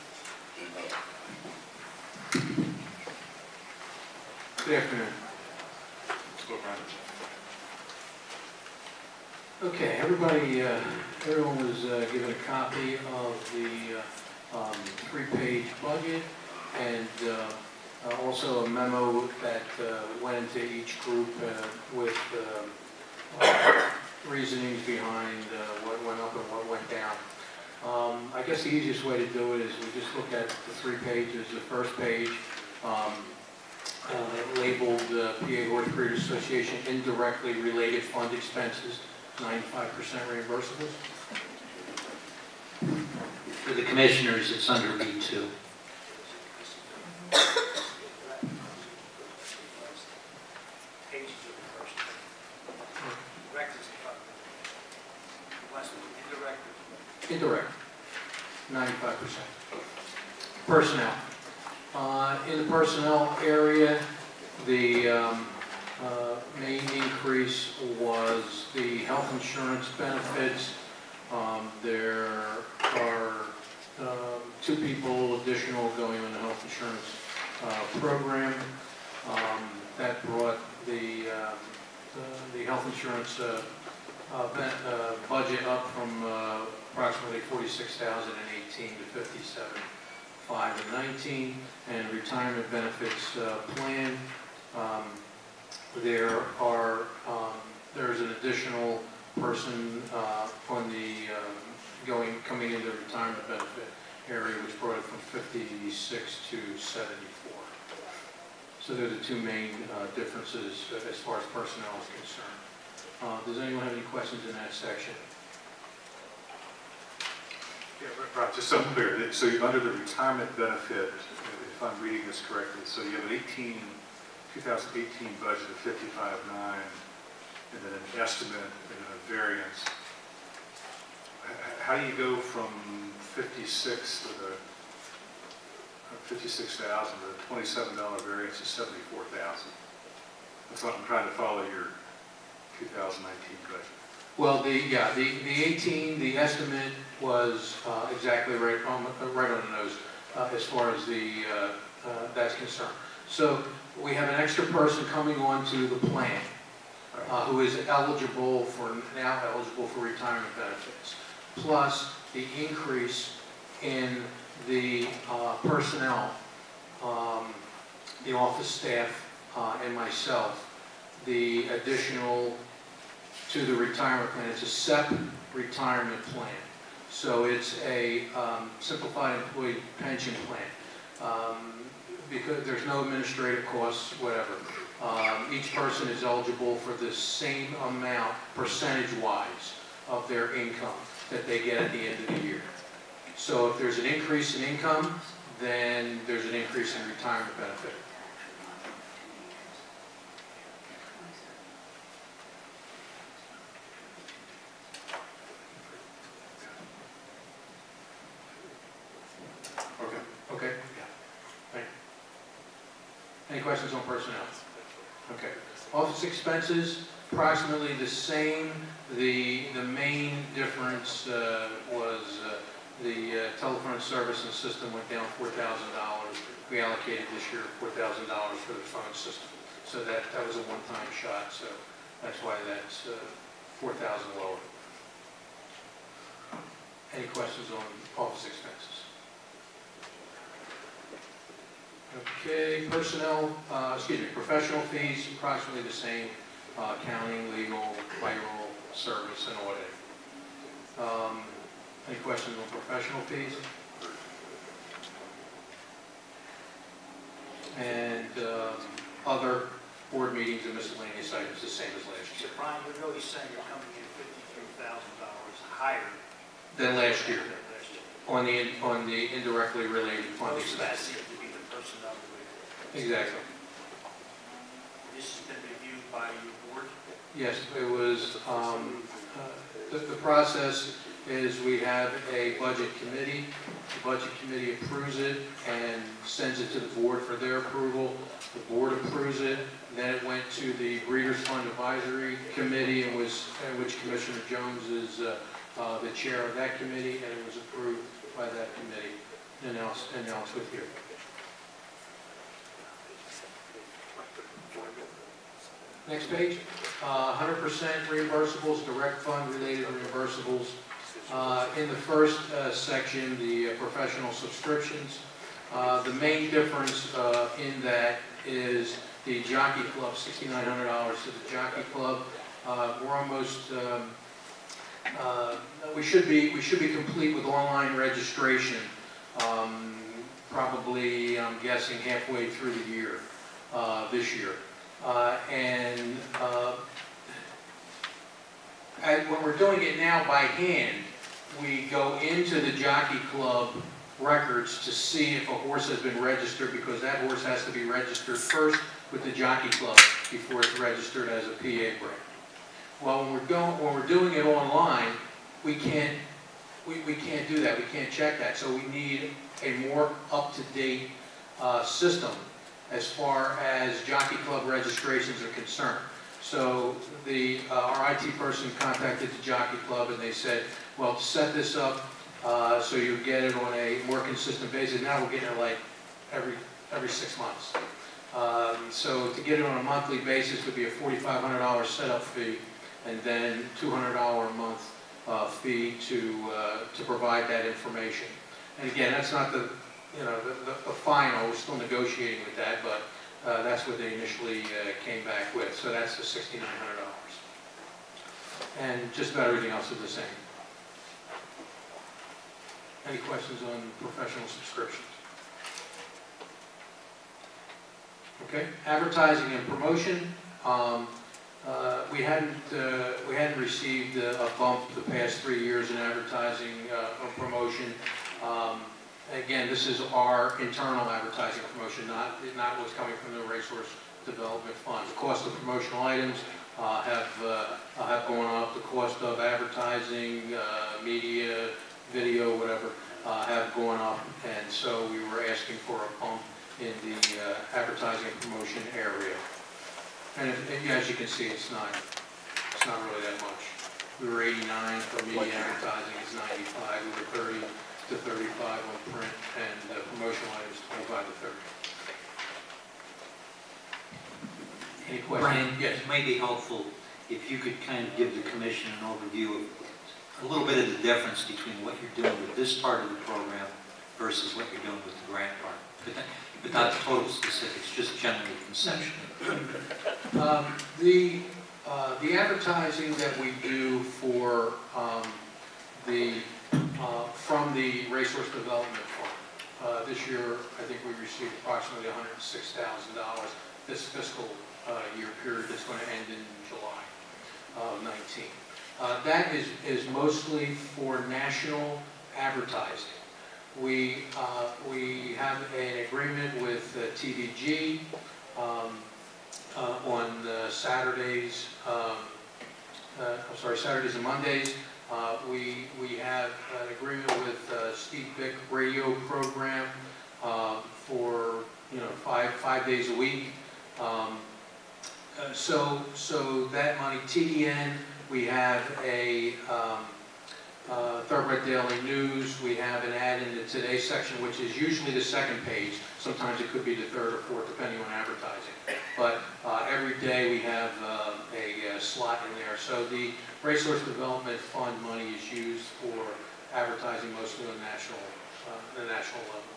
Speaker 1: Good afternoon. Let's go, Brian.
Speaker 11: Okay, everyone was given a copy of the 3-page budget and also a memo that went into each group with reasonings behind what went up and what went down. I guess the easiest way to do it is we just look at the 3 pages. The first page labeled PA Horse Breeders Association indirectly related fund expenses, 95% reimbursables.
Speaker 5: For the commissioners, it's under B2.
Speaker 8: Pages of the first. Direct is the front. Last one, indirect.
Speaker 11: Indirect, 95%. Personnel. In the personnel area, the main increase was the health insurance benefits. There are 2 people additional going on the health insurance program that brought the health insurance budget up from approximately $46,018 to $57,519, and retirement benefits plan. There's an additional person on the coming into the retirement benefit area, which brought it from 56 to 74. So they're the two main differences as far as personnel is concerned. Does anyone have any questions in that section?
Speaker 1: Yeah, right, just so I'm clear, so under the retirement benefit, if I'm reading this correctly, so you have an 2018 budget of $55,900, and then an estimate and then a variance. How do you go from 56 with a $56,000 with a $27 variance to $74,000? That's what I'm trying to follow your 2019 budget.
Speaker 11: Well, the the estimate was exactly right on the nose as far as that's concerned. So we have an extra person coming onto the plan who is now eligible for retirement benefits, plus the increase in the personnel, the office staff, and myself, the additional to the retirement plan. It's a SEP retirement plan. So it's a simplified employee pension plan. Because there's no administrative costs, whatever. Each person is eligible for the same amount, percentage-wise, of their income that they get at the end of the year. So if there's an increase in income, then there's an increase in retirement benefit. Okay. Thank you. Any questions on personnel? Okay. Office expenses, approximately the same. The main difference was the telephone service and system went down $4,000. We allocated this year $4,000 for the phone system. So that was a one-time shot. So that's why that's 4,000 lower. Any questions on office expenses? Okay, professional fees, approximately the same, accounting, legal, payroll, service, and auditing. Any questions on professional fees? And other board meetings and miscellaneous items, the same as last
Speaker 8: So
Speaker 11: year.
Speaker 8: Brian, you're really saying you're coming in $53,000 higher
Speaker 11: Than last year,
Speaker 8: than last year.
Speaker 11: on the indirectly related funding.
Speaker 8: Most of that seems to be the personnel related.
Speaker 11: Exactly.
Speaker 8: This has been reviewed by your board?
Speaker 11: Yes, it was, the process is we have a budget committee. The budget committee approves it and sends it to the board for their approval. The board approves it. Then it went to the Breeders' Fund Advisory Committee, in which Commissioner Jones is the chair of that committee, and it was approved by that committee. And now it's with you. Next page, 100% reimbursables, direct fund related reimbursables. In the first section, the professional subscriptions. The main difference in that is the Jockey Club, $6,900 to the Jockey Club. We're almost, we should be complete with online registration. Probably, I'm guessing halfway through the year, this year. When we're doing it now by hand, we go into the Jockey Club records to see if a horse has been registered, because that horse has to be registered first with the Jockey Club before it's registered as a PA bred. Well, when we're doing it online, we can't do that. We can't check that. So we need a more up-to-date system as far as Jockey Club registrations are concerned. So our IT person contacted the Jockey Club and they said, well, to set this up so you get it on a more consistent basis, now we're getting it like every every 6 months. So to get it on a monthly basis would be a $4,500 setup fee, and then $200 a month fee to provide that information. And again, that's not the final. We're still negotiating with that, but that's what they initially came back with. So that's the $6,900. And just about everything else is the same. Any questions on professional subscriptions? Okay, advertising and promotion. We hadn't received a bump the past 3 years in advertising or promotion. Again, this is our internal advertising promotion, not what's coming from the Racehorse Development Fund. The cost of promotional items have gone up. The cost of advertising, media, video, whatever, have gone up, and so we were asking for a bump in the advertising and promotion area. And as you can see, it's not really that much. We were 89 for media advertising, it's 95. We were 30 to 35 on print, and promotional items 25 to 30. Any questions?
Speaker 5: Brian,
Speaker 11: yes.
Speaker 5: it might be helpful if you could kind of give the commission an overview of a little bit of the difference between what you're doing with this part of the program versus what you're doing with the grant part. But not total specifics, just generally conceptually.
Speaker 11: The advertising that we do for from the Racehorse Development Fund, this year I think we received approximately $106,000 this fiscal year period that's going to end in July of 19. That is mostly for national advertising. We have an agreement with TVG on Saturdays. Saturdays and Mondays. We have an agreement with Steve Bick radio program for 5 days a week. So that money, TDN, we have a Thoroughbred Daily News. We have an ad in the Today section, which is usually the second page. Sometimes it could be the third or fourth, depending on advertising. But every day we have a slot in there. So the Racehorse Development Fund money is used for advertising mostly on the national level,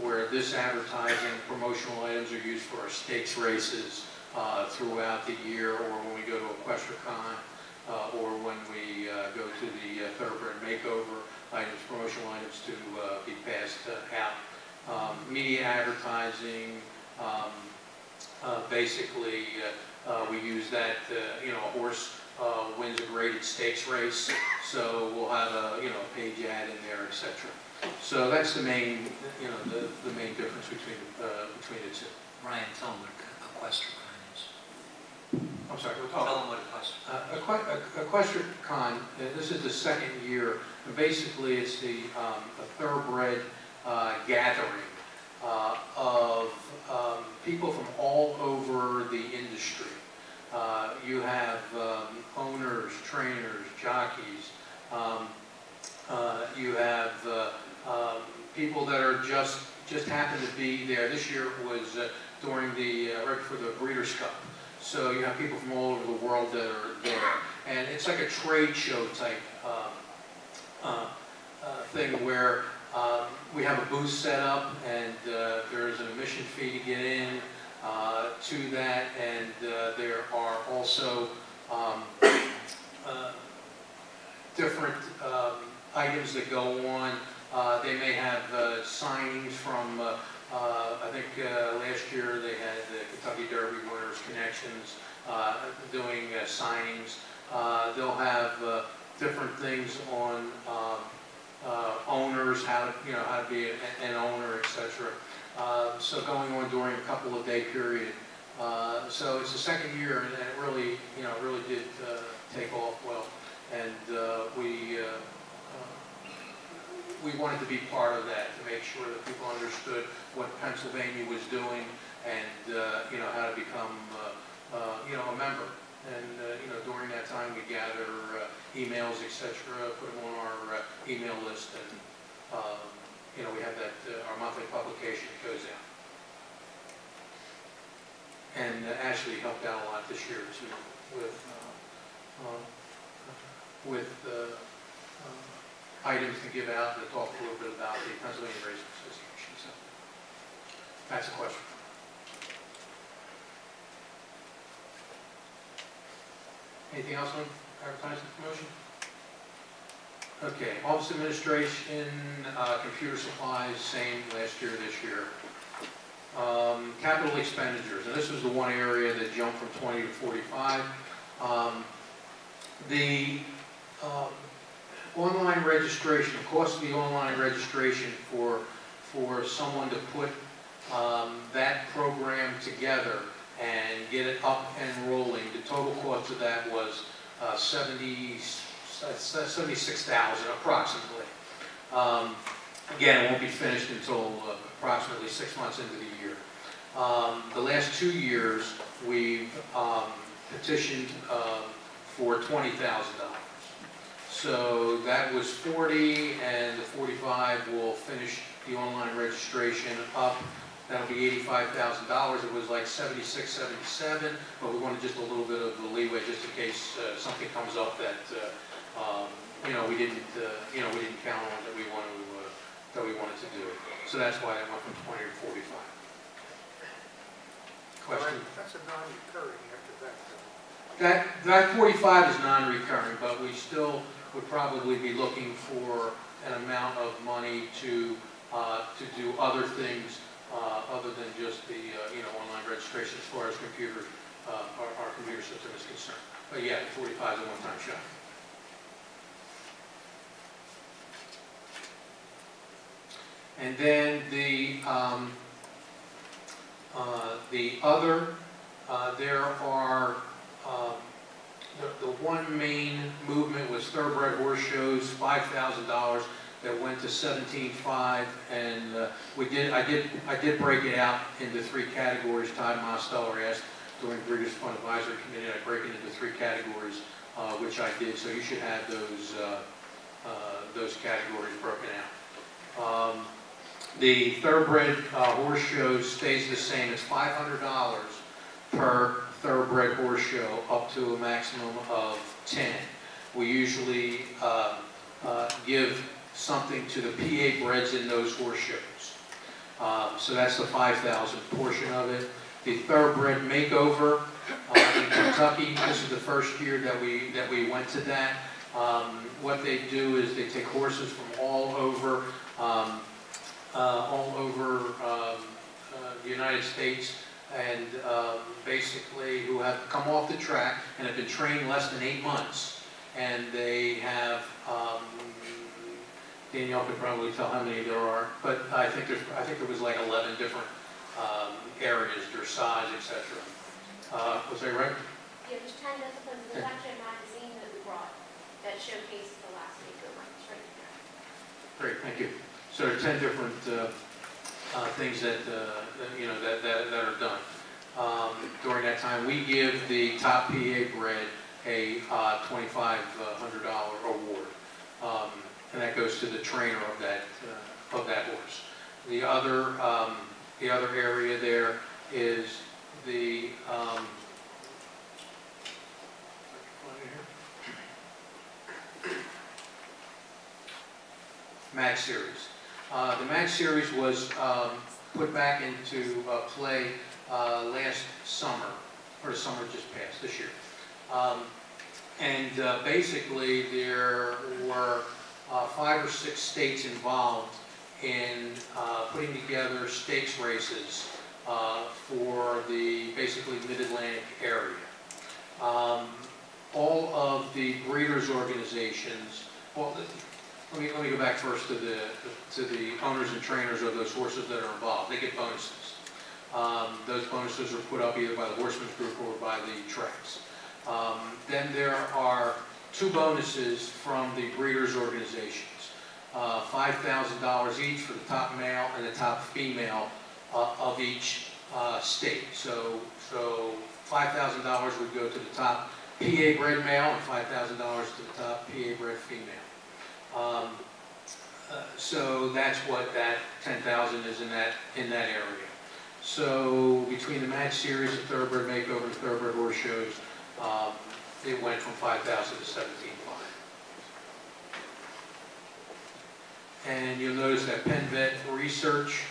Speaker 11: where this advertising promotional items are used for our stakes races throughout the year, or when we go to EquestriaCon, or when we go to the Thoroughbred Makeover items, promotional items to be passed out. Media advertising, basically we use that, a horse wins a graded stakes race, so we'll have a page ad in there, etc. So that's the main, the main difference between the two.
Speaker 5: Ryan, tell them what EquestriaCon is.
Speaker 11: I'm sorry.
Speaker 5: Tell them what
Speaker 11: EquestriaCon, this is the second year. Basically, it's a thoroughbred gathering of people from all over the industry. You have owners, trainers, jockeys. You have people that are just happen to be there. This year was during right before the Breeders' Cup. So you have people from all over the world that are there. And it's like a trade show type thing where we have a booth set up, and there's an admission fee to get in to that, and there are also different items that go on. They may have signings from, I think last year they had the Kentucky Derby Winners Connections doing signings. They'll have different things on owners, how to be an owner, etc. So going on during a couple of day period. So it's the second year, and it really, really did take off well. And we wanted to be part of that, to make sure that people understood what Pennsylvania was doing, and how to become a member. And during that time we gather emails, etc., put them on our email list, and you know, we have that, our monthly publication that goes out. And Ashley helped out a lot this year too with items to give out and to talk a little bit about the Pennsylvania Racing Association. So that's a question. Anything else on advertising promotion? Okay, office administration, computer supplies, same last year, this year. Capital expenditures, and this was the one area that jumped from 20 to 45. The online registration, the cost of the online registration for someone to put that program together and get it up and rolling, the total cost of that was $76,000 approximately. Again, it won't be finished until approximately 6 months into the year. The last 2 years, we've petitioned for $20,000. So that was 40, and the 45 will finish the online registration up. That'll be $85,000. It was like 76, 77, but we wanted just a little bit of the leeway just in case something comes up that you know, we didn't count on that we wanted to do. So that's why it went from 20 to 45. Question?
Speaker 3: That's a non-recurring after that.
Speaker 11: That 45 is non-recurring, but we still would probably be looking for an amount of money to do other things other than just the you know, online registration as far as computer our computer system is concerned. But yeah, the 45 is a one-time shot. And then the other, there are, the one main movement was thoroughbred horse shows, $5,000 that went to 17.5, and I did break it out into 3 categories. Todd Mosteller asked during the Breeders' Fund Advisory Committee I break it into 3 categories, which I did. So you should have those categories broken out. The thoroughbred horse show stays the same. It's $500 per thoroughbred horse show, up to a maximum of 10. We usually give something to the PA breds in those horse shows. So that's the 5,000 portion of it. The thoroughbred makeover in Kentucky, this is the first year that we went to that. What they do is they take horses from all over the United States, and basically who have come off the track and have been trained less than 8 months, and they have Danielle could probably tell how many there are, but I think there was like 11 different areas, their size, etc. Was that right?
Speaker 12: Yeah, there's 10 disciplines. There's actually a magazine that we brought that showcases the last week of months right there.
Speaker 11: Great, thank you. So there are 10 different things that you know that are done during that time. We give the top PA bred a $2,500 award, and that goes to the trainer of that horse. The other area there is the Mag Series. The Mag Series was put back into play last summer, or the summer just passed, this year. Basically there were 5 or 6 states involved in putting together stakes races for the basically mid-Atlantic area. All of the breeders' organizations, well, let me go back first to the owners and trainers of those horses that are involved. They get bonuses. Those bonuses are put up either by the horseman's group or by the tracks. Then there are 2 bonuses from the breeders' organizations. $5,000 each for the top male and the top female of each state. So $5,000 would go to the top PA bred male and $5,000 to the top PA bred female. So that's what that 10,000 is in that area. So between the match series, the thoroughbred makeover, and thoroughbred horse shows, it went from 5,000 to 17,500. And you'll notice that Penn Vet Research,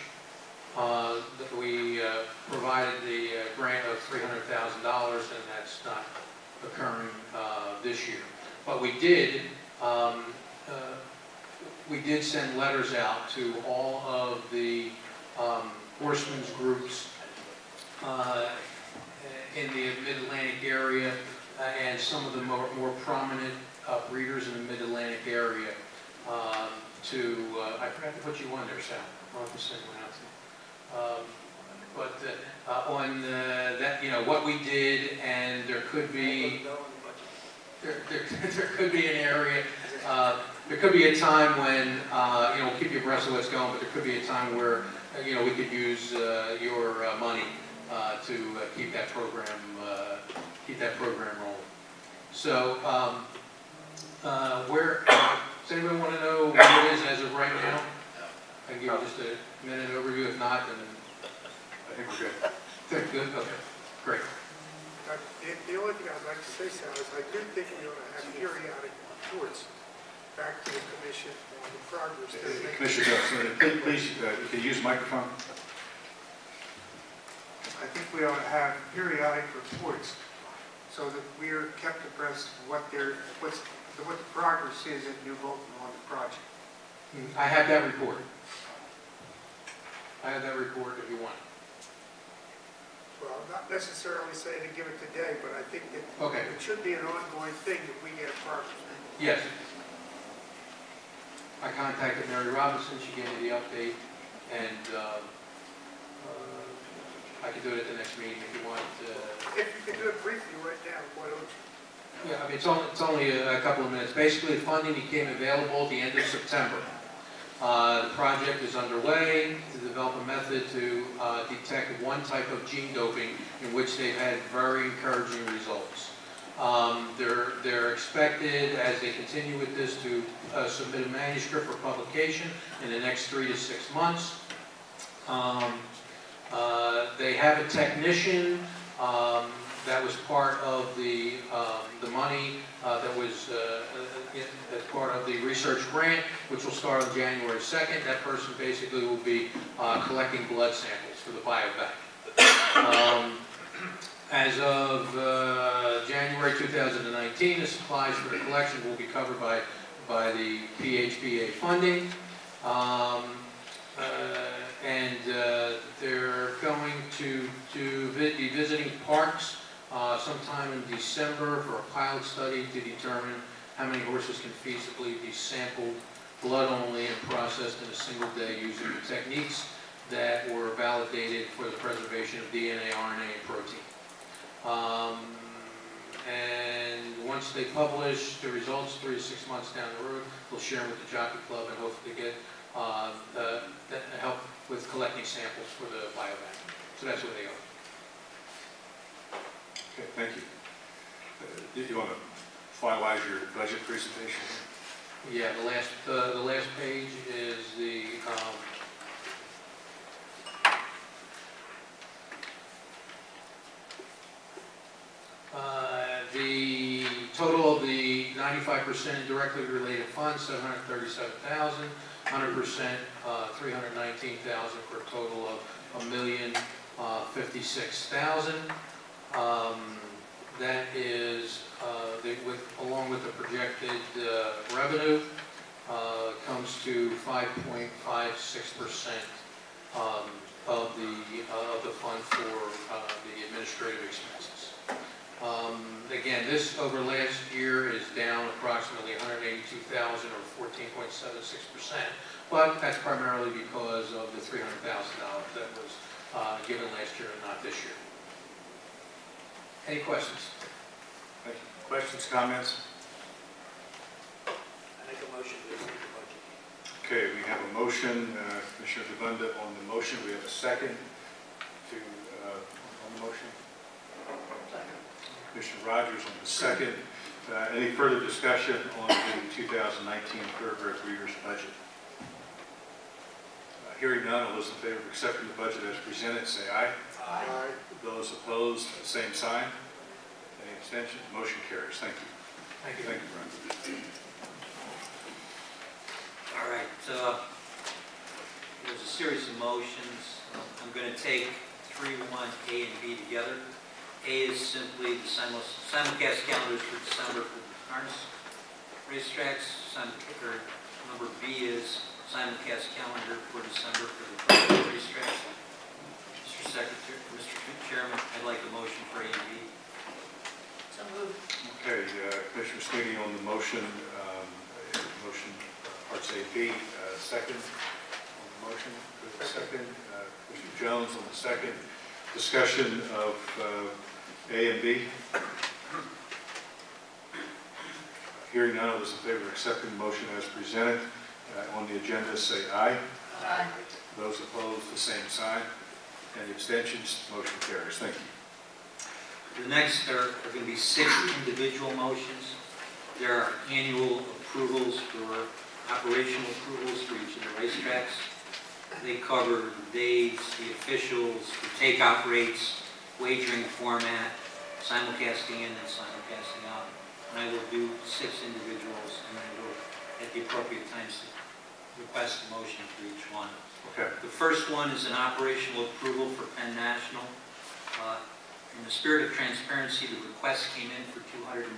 Speaker 11: that we provided the grant of $300,000, and that's not occurring this year. But we did send letters out to all of the horsemen's groups in the Mid-Atlantic area and some of the more prominent breeders in the Mid-Atlantic area I forgot to put you on there, Sal. I'll have to send one out to you. On that, what we did, and there could be there could be an area. There could be a time when, we'll keep you abreast of what's going, but there could be a time where, we could use your money to keep that program rolling. So, does anybody want to know what it is as of right now? I can give you just a minute overview. If not, then
Speaker 1: I think we're good.
Speaker 11: Good. Okay. Great.
Speaker 3: The only thing I'd like to say, Sal, is I do think we ought to have periodic reports back to the commission on the progress they're making.
Speaker 1: Commissioner, please, you can use the microphone.
Speaker 3: I think we ought to have periodic reports so that we are kept abreast of what the progress is at New Bolton on the project.
Speaker 11: I have that report. If you want.
Speaker 3: Well, not necessarily saying to give it today, but I think that
Speaker 11: Okay.
Speaker 3: it should be an ongoing thing if we get a progress.
Speaker 11: Yes. I contacted Mary Robinson. She gave me the update, and I could do it at the next meeting if you want.
Speaker 3: If you could do it briefly right now, why don't you?
Speaker 11: Yeah, I mean, it's only a couple of minutes. Basically, the funding became available at the end of September. The project is underway to develop a method to detect one type of gene doping in which they've had very encouraging results. They're expected, as they continue with this, to submit a manuscript for publication in the next 3 to 6 months. They have a technician that was part of the money that was as part of the research grant, which will start on January 2nd. That person basically will be collecting blood samples for the biobank. As of January 2019, the supplies for the collection will be covered by the PHPA funding. They're going to be visiting parks sometime in December for a pilot study to determine how many horses can feasibly be sampled, blood only, and processed in a single day using the techniques that were validated for the preservation of DNA, RNA, and protein. And once they publish the results 3 to 6 months down the road, they'll share them with the Jockey Club and hopefully get help with collecting samples for the biobank. So that's where they are.
Speaker 1: Okay, thank you. Did you want to finalize your budget presentation?
Speaker 11: Yeah, the last page is the total of the 95% indirectly related funds, 737,000, 100%, 319,000 for a total of $1,056,000. That is, along with the projected revenue, comes to 5.56% of the fund for the administrative expenses. Again, this over last year is down approximately $182,000 or 14.76%, but that's primarily because of the $300,000 that was given last year and not this year. Any questions?
Speaker 1: Thank you. Questions, comments?
Speaker 3: I make a motion to approve the budget.
Speaker 1: Okay, we have a motion, Commissioner Gavunda on the motion. We have a second on the motion. Commissioner Rogers on the second. Any further discussion on the 2019 thoroughbred breeders budget? Hearing none, all those in favor of accepting the budget as presented, say aye.
Speaker 3: Aye.
Speaker 1: Those opposed, same sign. Any abstentions? Motion carries. Thank you.
Speaker 11: Thank you.
Speaker 1: Thank you, Brian.
Speaker 5: All right, there's a series of motions. I'm going to take 3, 1, A and B together. A is simply the simulcast calendars for December for the harness racetracks. Number B is simulcast calendar for December for the thoroughbred racetracks. Mr. Secretary, Mr. Chairman, I'd like a motion for A and B.
Speaker 6: So moved.
Speaker 1: Okay, Commissioner Sweeney on the motion, parts A, B, second on the motion. Second, Commissioner Jones on the second. Discussion of A and B. Hearing none, all those in favor of accepting the motion as presented on the agenda say aye.
Speaker 6: Aye.
Speaker 1: Those opposed, the same sign. Any abstentions? Motion carries. Thank you.
Speaker 5: The next are going to be 6 individual motions. There are annual approvals for operational approvals for each of the racetracks. They cover the days, the officials, the takeout rates, wagering format, simulcasting in and simulcasting out. And I will do 6 individuals, and I will, at the appropriate times, request a motion for each one.
Speaker 1: Okay.
Speaker 5: The first one is an operational approval for Penn National. In the spirit of transparency, the request came in for 227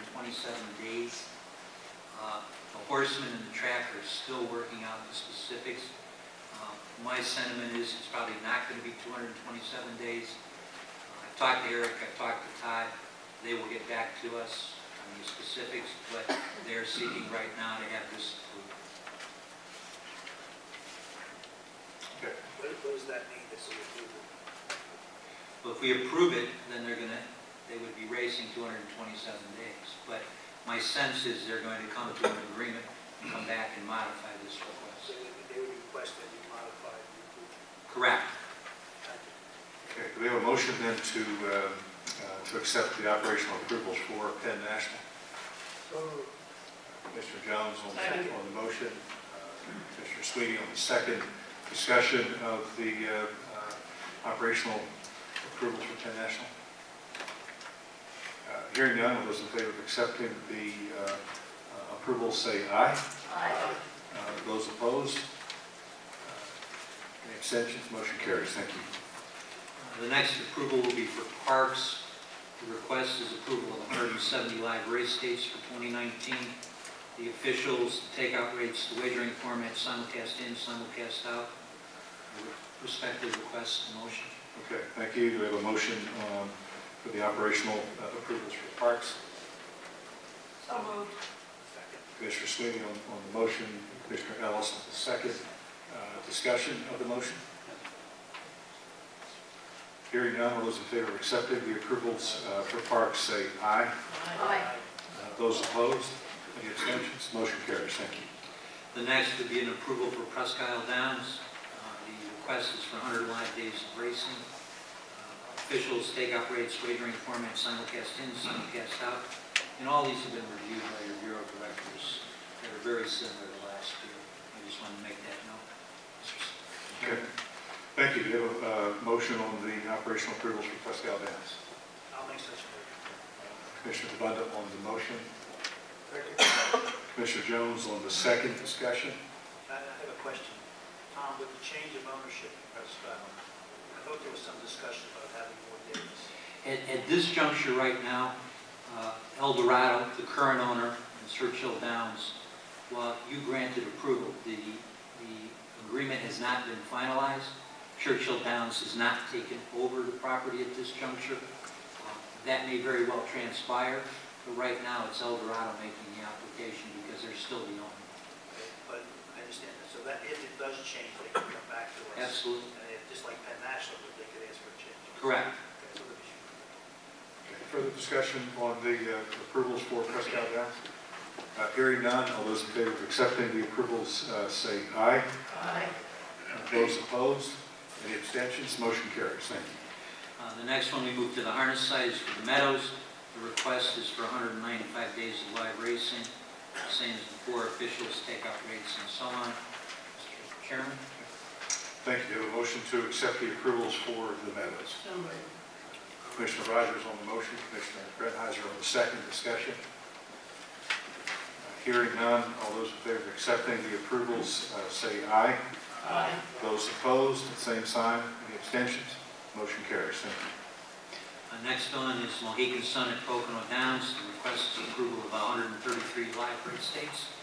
Speaker 5: days. The horsemen and the track are still working out the specifics. My sentiment is it's probably not going to be 227 days. I've talked to Eric, I've talked to Todd. They will get back to us on the specifics, but they're seeking right now to have this approved.
Speaker 1: Okay.
Speaker 3: What does that mean, this is approval?
Speaker 5: Well, if we approve it, then they would be racing 227 days. But my sense is they're going to come to an agreement and come back and modify this request.
Speaker 3: They would request that you modify the approval.
Speaker 5: Correct.
Speaker 1: Okay. Do we have a motion then to accept the operational approvals for Penn National? Mr. Jones on the motion, Mr. Sweeney on the second. Discussion of the operational approvals for Penn National. Hearing none, all those in favor of accepting the approvals say aye.
Speaker 6: Aye.
Speaker 1: Those opposed? Any abstentions? Motion carries. Thank you.
Speaker 5: The next approval will be for parks. The request is approval of 170 live race dates for 2019. The officials, the takeout rates, the wagering format, simulcast in, simulcast out. I would respectfully request a motion.
Speaker 1: Okay, thank you. Do we have a motion for the operational approvals for parks?
Speaker 6: So moved.
Speaker 1: Commissioner Sweeney on the motion, Commissioner Ellis on the second. Discussion of the motion? Hearing none, all those in favor of accepting the approvals for parks say aye.
Speaker 6: Aye.
Speaker 1: Those opposed? Any abstentions? Motion carries. Thank you.
Speaker 5: The next would be an approval for Presque Isle Downs. The request is for 100 live days of racing. Officials, takeout rates, wagering format, simulcast in, simulcast out. And all these have been reviewed by your Bureau of Directors that are very similar to last year. I just wanted to make that note.
Speaker 1: Okay. Thank you. Do you have a motion on the operational approvals for Presque Isle Downs?
Speaker 3: I'll make such a motion.
Speaker 1: Commissioner Abunda on the motion. Commissioner Jones on the second. Discussion.
Speaker 7: I have a question. Tom, with the change of ownership in Presque Isle, I thought there was some discussion about having more days.
Speaker 5: At this juncture right now, El Dorado, the current owner, and Churchill Downs, while you granted approval, the agreement has not been finalized. Churchill Downs has not taken over the property at this juncture. That may very well transpire, but right now it's El Dorado making the application because they're still the owner.
Speaker 7: Okay, but I understand that. So that if it does change, they can come back to us.
Speaker 5: Absolutely.
Speaker 7: And if, just like Penn National, they could ask for a change.
Speaker 5: Correct.
Speaker 7: Okay, so that we should.
Speaker 1: Okay. Further discussion on the approvals for Presque Isle Downs? Hearing none, all those in favor of accepting the approvals say aye.
Speaker 6: Aye.
Speaker 1: Those opposed? Any abstentions? Motion carries. Thank you.
Speaker 5: The next one we move to the harness side is for the Meadows. The request is for 195 days of live racing, same as before, officials, takeout rates, and so on. Mr. Chairman?
Speaker 1: Thank you. Do we have a motion to accept the approvals for the meadows?
Speaker 6: So moved.
Speaker 1: Commissioner Rogers on the motion, Commissioner Brenheiser on the second. Discussion. Hearing none, all those in favor of accepting the approvals say aye.
Speaker 6: Aye.
Speaker 1: Those opposed, same sign. Any abstentions? Motion carries. Thank you.
Speaker 5: Next on is Mohegan Sun at Pocono Downs. The request is approval of 133 live rate states.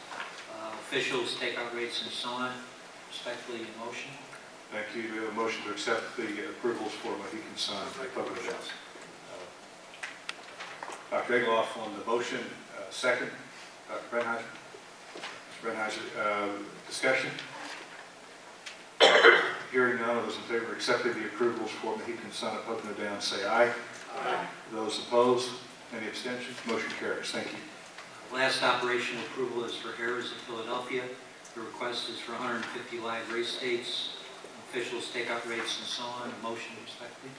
Speaker 5: Officials, takeout rates, and so on. Respectfully, in motion.
Speaker 1: Thank you. Do we have a motion to accept the approvals for Mohegan Sun at Pocono Downs? Dr. Egloff on the motion, second. Dr. Brenheiser. Mr. Brenheiser, discussion? Hearing none, of those in favor of accepting the approvals for Mohegan Sun at Pocono Downs say aye.
Speaker 6: Aye.
Speaker 1: Those opposed, any abstentions? Motion carries. Thank you.
Speaker 5: Last operational approval is for Harrisburg at Philadelphia. The request is for 150 live race states. Officials, takeout rates, and so on. Motion, respectfully.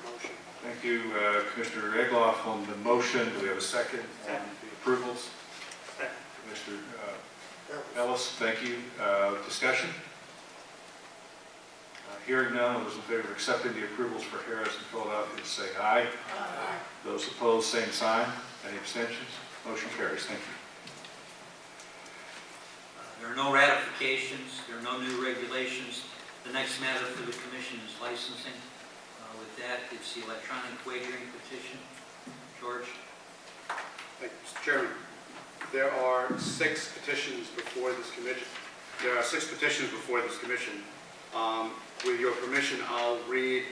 Speaker 3: Motion.
Speaker 1: Thank you, Commissioner Egloff on the motion. Do we have a second on the approvals?
Speaker 7: Second.
Speaker 1: Commissioner Ellis, thank you. Discussion? Hearing none, those in favor of accepting the approvals for Harris and Philadelphia say aye.
Speaker 6: Aye.
Speaker 1: Those opposed, same sign. Any abstentions? Motion carries. Thank you.
Speaker 5: There are no ratifications. There are no new regulations. The next matter for the commission is licensing. With that, it's the electronic wagering petition. George?
Speaker 3: Thank you, Mr. Chairman. There are 6 petitions before this commission. With your permission, I'll read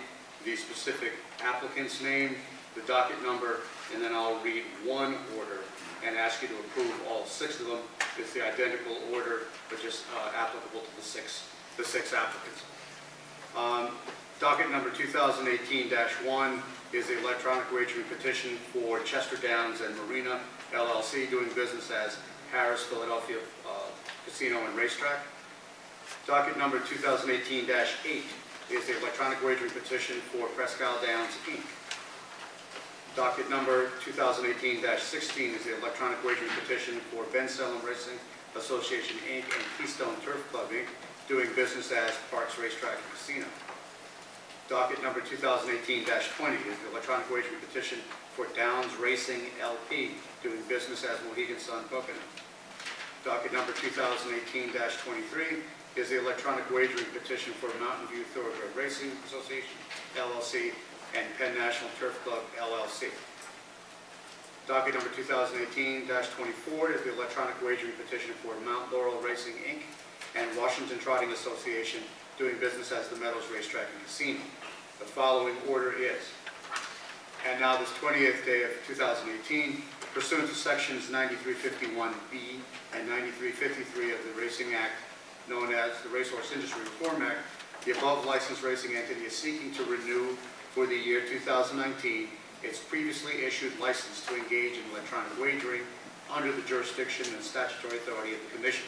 Speaker 3: the specific applicant's name, the docket number, and then I'll read one order and ask you to approve all 6 of them. It's the identical order, but just applicable to the six applicants. Docket number 2018-1 is the electronic wagering petition for Chester Downs and Marina LLC, doing business as Harris Philadelphia Casino and Racetrack. Docket number 2018-8 is the electronic wagering petition for Prescal Downs, Inc. Docket number 2018-16 is the electronic wagering petition for Ben Selem Racing Association, Inc. and Keystone Turf Club, Inc., doing business as Parks Racetrack and Casino. Docket number 2018-20 is the electronic wagering petition for Downs Racing, LP, doing business as Mohegan Sun Pocono. Docket number 2018-23 is the electronic wagering petition for Mountain View Thoroughbred Racing Association, LLC, and Penn National Turf Club, LLC. Docket number 2018-24 is the electronic wagering petition for Mount Laurel Racing, Inc. and Washington Trotting Association, doing business as the Meadows Racetrack and Casino. The following order is, and now this 20th day of 2018, pursuant to sections 9351B and 9353 of the Racing Act, known as the Racehorse Industry Reform Act, the above licensed racing entity is seeking to renew for the year 2019 its previously issued license to engage in electronic wagering under the jurisdiction and statutory authority of the Commission.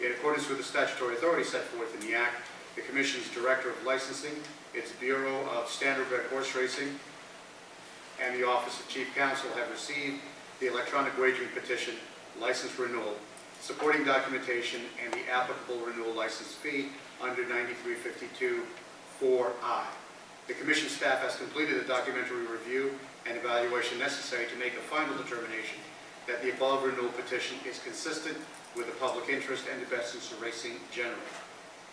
Speaker 3: In accordance with the statutory authority set forth in the Act, the Commission's Director of Licensing, its Bureau of Standardbred Horse Racing, and the Office of Chief Counsel have received the electronic wagering petition, license renewal, supporting documentation, and the applicable renewal license fee under 9352 4I. The Commission staff has completed a documentary review and evaluation necessary to make a final determination that the above renewal petition is consistent with the public interest and the best interest of racing generally.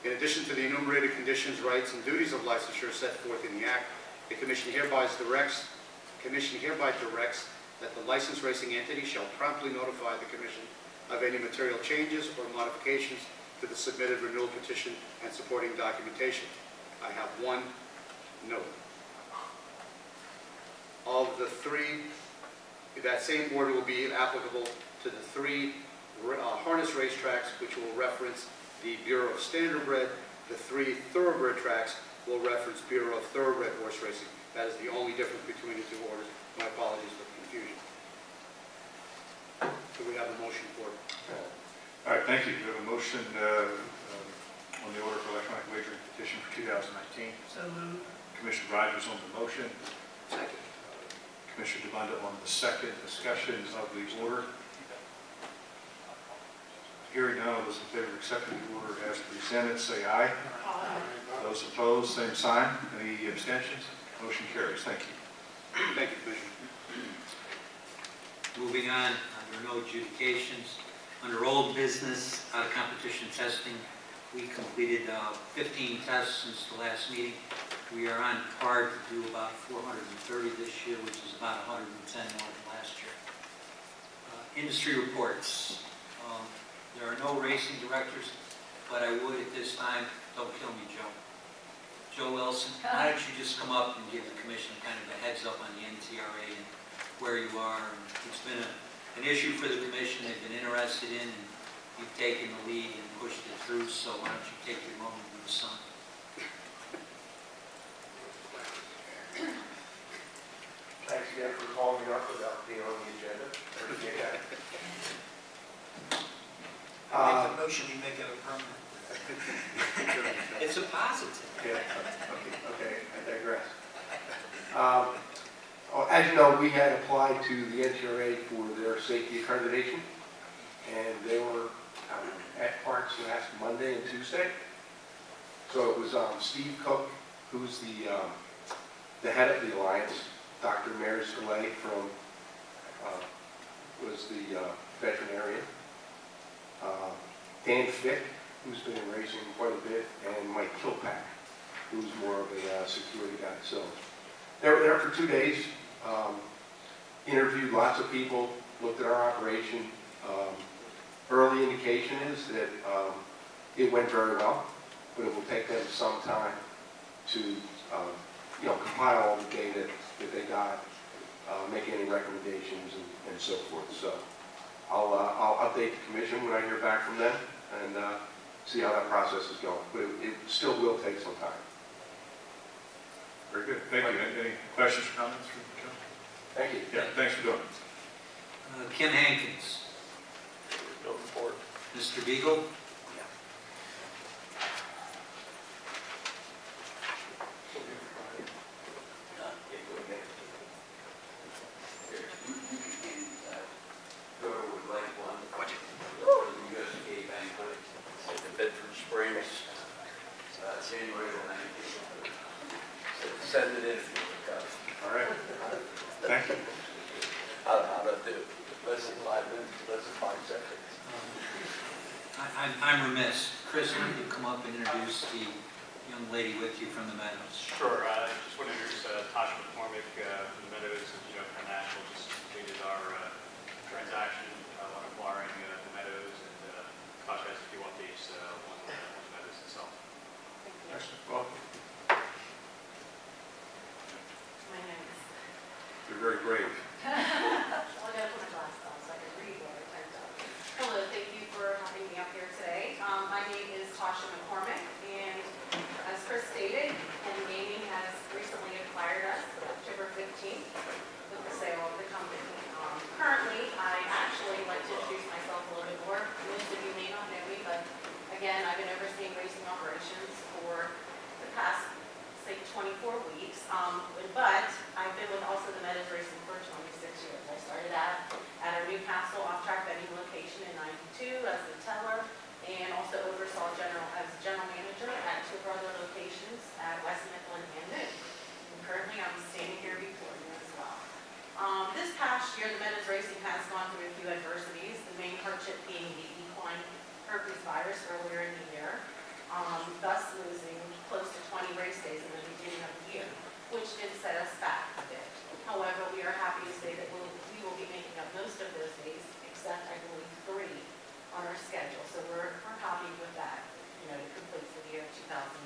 Speaker 3: In addition to the enumerated conditions, rights, and duties of licensure set forth in the Act, the Commission hereby directs that the licensed racing entity shall promptly notify the Commission of any material changes or modifications to the submitted renewal petition and supporting documentation. I have one note. All of the 3, that same order will be applicable to the 3 harness racetracks, which will reference the Bureau of Standardbred. The 3 thoroughbred tracks will reference Bureau of Thoroughbred Horse Racing. That is the only difference between the 2 orders. My apologies for the confusion. Do we have a motion for it?
Speaker 1: All right, thank you. We have a motion on the order for electronic wagering petition for 2019.
Speaker 6: So moved.
Speaker 1: Commissioner Rogers on the motion.
Speaker 6: Second.
Speaker 1: Commissioner DeBunda on the second. Discussion of the order. Hearing none, all those in favor of accepting the order as presented, say aye.
Speaker 12: Aye.
Speaker 1: Those opposed, same sign. Any abstentions? Motion carries. Thank you.
Speaker 3: Thank you, Commissioner.
Speaker 5: Moving on, there are no adjudications. Under old business, out of competition testing, we completed 15 tests since the last meeting. We are on par to do about 430 this year, which is about 110 more than last year. Industry reports. There are no racing directors, but I would at this time, don't kill me, Joe. Joe Wilson, why don't you just come up and give the commission kind of a heads up on the NTRA and where you are. It's been an issue for the commission they've been interested in, and you've taken the lead and pushed it through, so why don't you take your moment in the sun.
Speaker 13: Thanks again for calling me up without being on the agenda. Appreciate that.
Speaker 7: Make the motion, you make it a permanent.
Speaker 5: It's a positive.
Speaker 13: Yeah, okay, I digress. As you know, we had applied to the NTRA for their safety accreditation, and they were at parks last Monday and Tuesday. So it was Steve Cook, who's the head of the alliance, Dr. Mary Scalay from was the veterinarian, Dan Fick, who's been in racing quite a bit, and Mike Kilpack, who's more of a security guy. So they were there for 2 days, interviewed lots of people, looked at our operation. Early indication is that it went very well, but it will take them some time to compile all the data that they got, make any recommendations and so forth. So I'll update the commission when I hear back from them and see how that process is going. But it still will take some time.
Speaker 1: Very good. Thank you. Any questions or comments from Joe?
Speaker 13: Thank you.
Speaker 1: Yeah, thanks for doing it.
Speaker 5: Kim Hankins.
Speaker 13: No report.
Speaker 5: Mr. Beagle.
Speaker 14: January the 19th. Send it in if you want.
Speaker 1: All right. Thank you.
Speaker 14: How to do? Less than 5 minutes, less than 5 seconds.
Speaker 5: I'm remiss. Chris, why don't you come up and introduce the young lady with you from the Meadows?
Speaker 15: Sure. I just want to introduce Tasha McCormick from the Meadows. International just completed our transaction on acquiring the Meadows, and Tasha has a few updates on the Meadows itself.
Speaker 1: Excellent. Welcome.
Speaker 12: My name is.
Speaker 1: You're very brave.
Speaker 12: Well, I gotta put my glasses on so I can read what I typed up. Hello, thank you for having me up here today. My name is Tasha McCormick, and as Chris stated, Penn Gaming has recently acquired us October 15th with the sale of the company. Currently, I actually like to introduce myself a little bit more. Most of you may not know me, but again, I've been overseeing racing operations for the past, say, 24 weeks. But I've been with also the Meadows Racing for 26 years. I started at our Newcastle off-track betting location in '92 as the teller, and also oversaw as general manager at 2 other locations at West Mifflin and Newton. And currently, I'm standing here before you as well. This past year, the Meadows Racing has gone through a few adversities, the main hardship being the equine herpes virus earlier in the year, thus losing close to 20 race days in the beginning of the year, which did set us back a bit. However, we are happy to say that we will be making up most of those days, except I believe 3 on our schedule. So we're happy with that, to complete for the year 2018.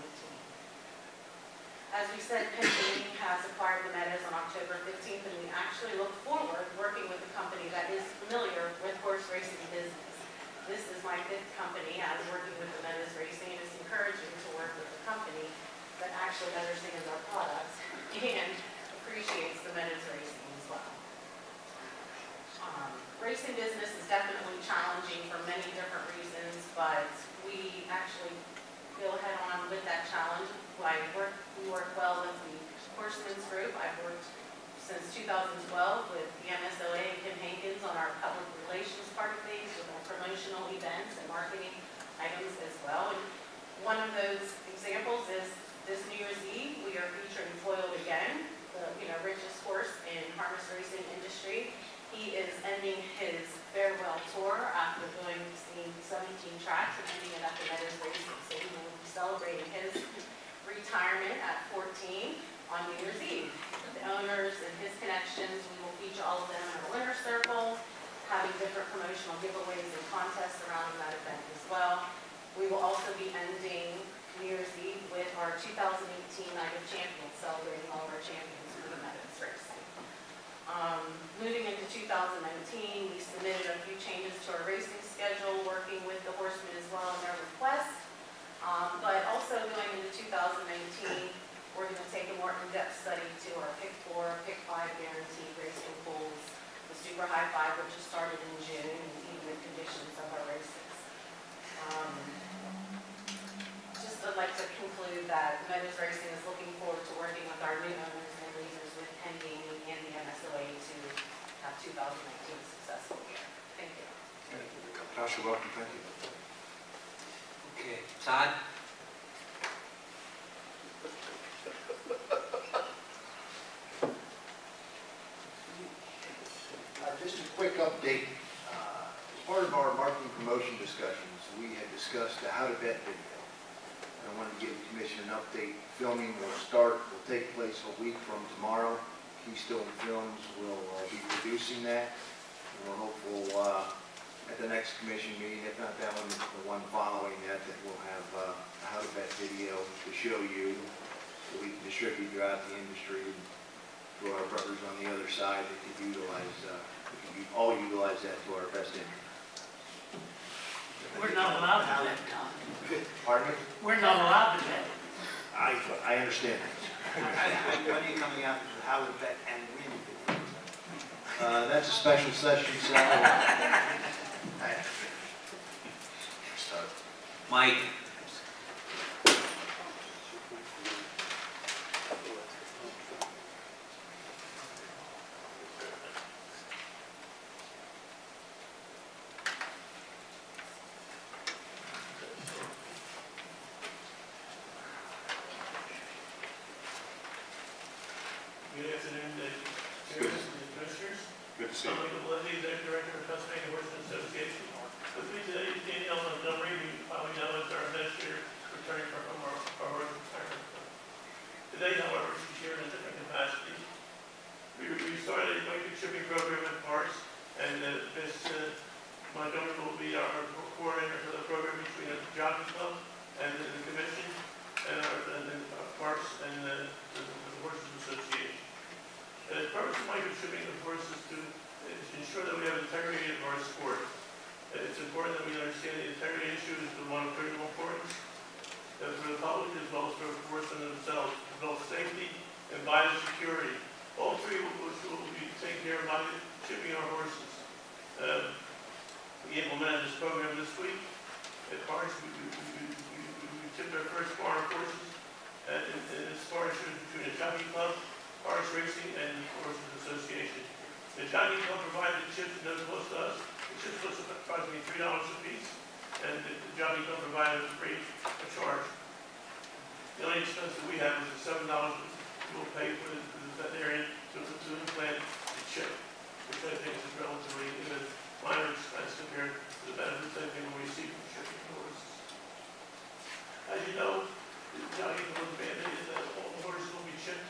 Speaker 12: As we said, Penn Gaming has acquired the Meadows on October 15th, and we actually look forward working with a company that is familiar with horse racing business. This is my 5th company as working with the Meadows Racing, and it's encouraging to work with a company that actually understands our products and appreciates the Meadows Racing as well. Racing business is definitely challenging for many different reasons, but we actually go head on with that challenge. We work well with the Horsemen's Group. I've worked since 2012 with the MSOA and Kim Hankins on our public relations part of things with our promotional events and marketing items as well. And one of those examples is this New Year's Eve, we are featuring Foiled again, the richest horse in harness racing industry. He is ending his farewell tour after doing 17 tracks and ending it at the Meadows Racing. So he will be celebrating his retirement at 14 on New Year's Eve. The owners and his connections, we will feature all of them in a winner's circle, having different promotional giveaways and contests surrounding that event as well. We will also be ending New Year's Eve with our 2018 Night of Champions, celebrating all of our champions for the Meadows Racing. Moving into 2019, we submitted a few changes to our racing schedule, working with the horsemen as well in their request. But also going into 2019, we're going to take a more in-depth study to our Pick 4, Pick 5 guaranteed racing pools, the Super High 5, which just started in June, and even the conditions of our races. I'd like to conclude that Meadows Racing is looking forward to working with our new owners and leaders with Penn Gaming and the MSOA to have 2019 a successful year. Thank you.
Speaker 1: Tasha, welcome. Thank you.
Speaker 5: Okay, Todd?
Speaker 16: Just a quick update. As part of our marketing promotion discussions, we had discussed the How to Bet video. I wanted to give the commission an update. Filming will take place a week from tomorrow. Keystone Films will be producing that. And we're hopeful at the next commission meeting, if not that one, the one following that, that we'll have a How to Bet video to show you that we can distribute throughout the industry and to our brothers on the other side that could utilize, we could all utilize that to our best interest.
Speaker 7: We're not allowed to bet.
Speaker 16: Pardon me?
Speaker 7: We're not allowed to bet.
Speaker 16: I understand that.
Speaker 14: When are you coming out with how to bet and win?
Speaker 16: That's a special session, so
Speaker 5: Mike?
Speaker 17: Good afternoon, Chairman and Commissioners.
Speaker 1: Good to see
Speaker 17: I'm
Speaker 1: you.
Speaker 17: Michael Blendey, Executive Director of Pennsylvania Horsemen Association. With me today is Danielle Montgomery, who probably know is our administrator returning from our horse retirement. Today, however, she's here in a different capacity. We started a blanket shipping program in Parks, and Ms. Montgomery will be our coordinator for the program between the Jockey Club and the Commission and Parks and the Horses Association. The purpose of blanket shipping, of course, is to ensure that we have integrity of our sport. It's important that we understand the integrity issue is the one of critical importance for the public as well as for the horsemen themselves, both safety and biosecurity. All three will be taken care of by shipping our horses. We implemented this program this week. At Parks, we tipped our first farm horses in this partnership between the Jockey Club, Harris Racing, and the Horses Association. The Jockey Club provided the chips at no cost to us. The chips cost approximately $3 a piece, and the Jockey Club provided it free of charge. The only expense that we have is the $7 we will pay for the veterinarian to implant the chip, which I think is relatively minor expense compared to the benefits I think we receive from shipping horses. As you know, the Jockey Club mandated that all the horses will be chipped.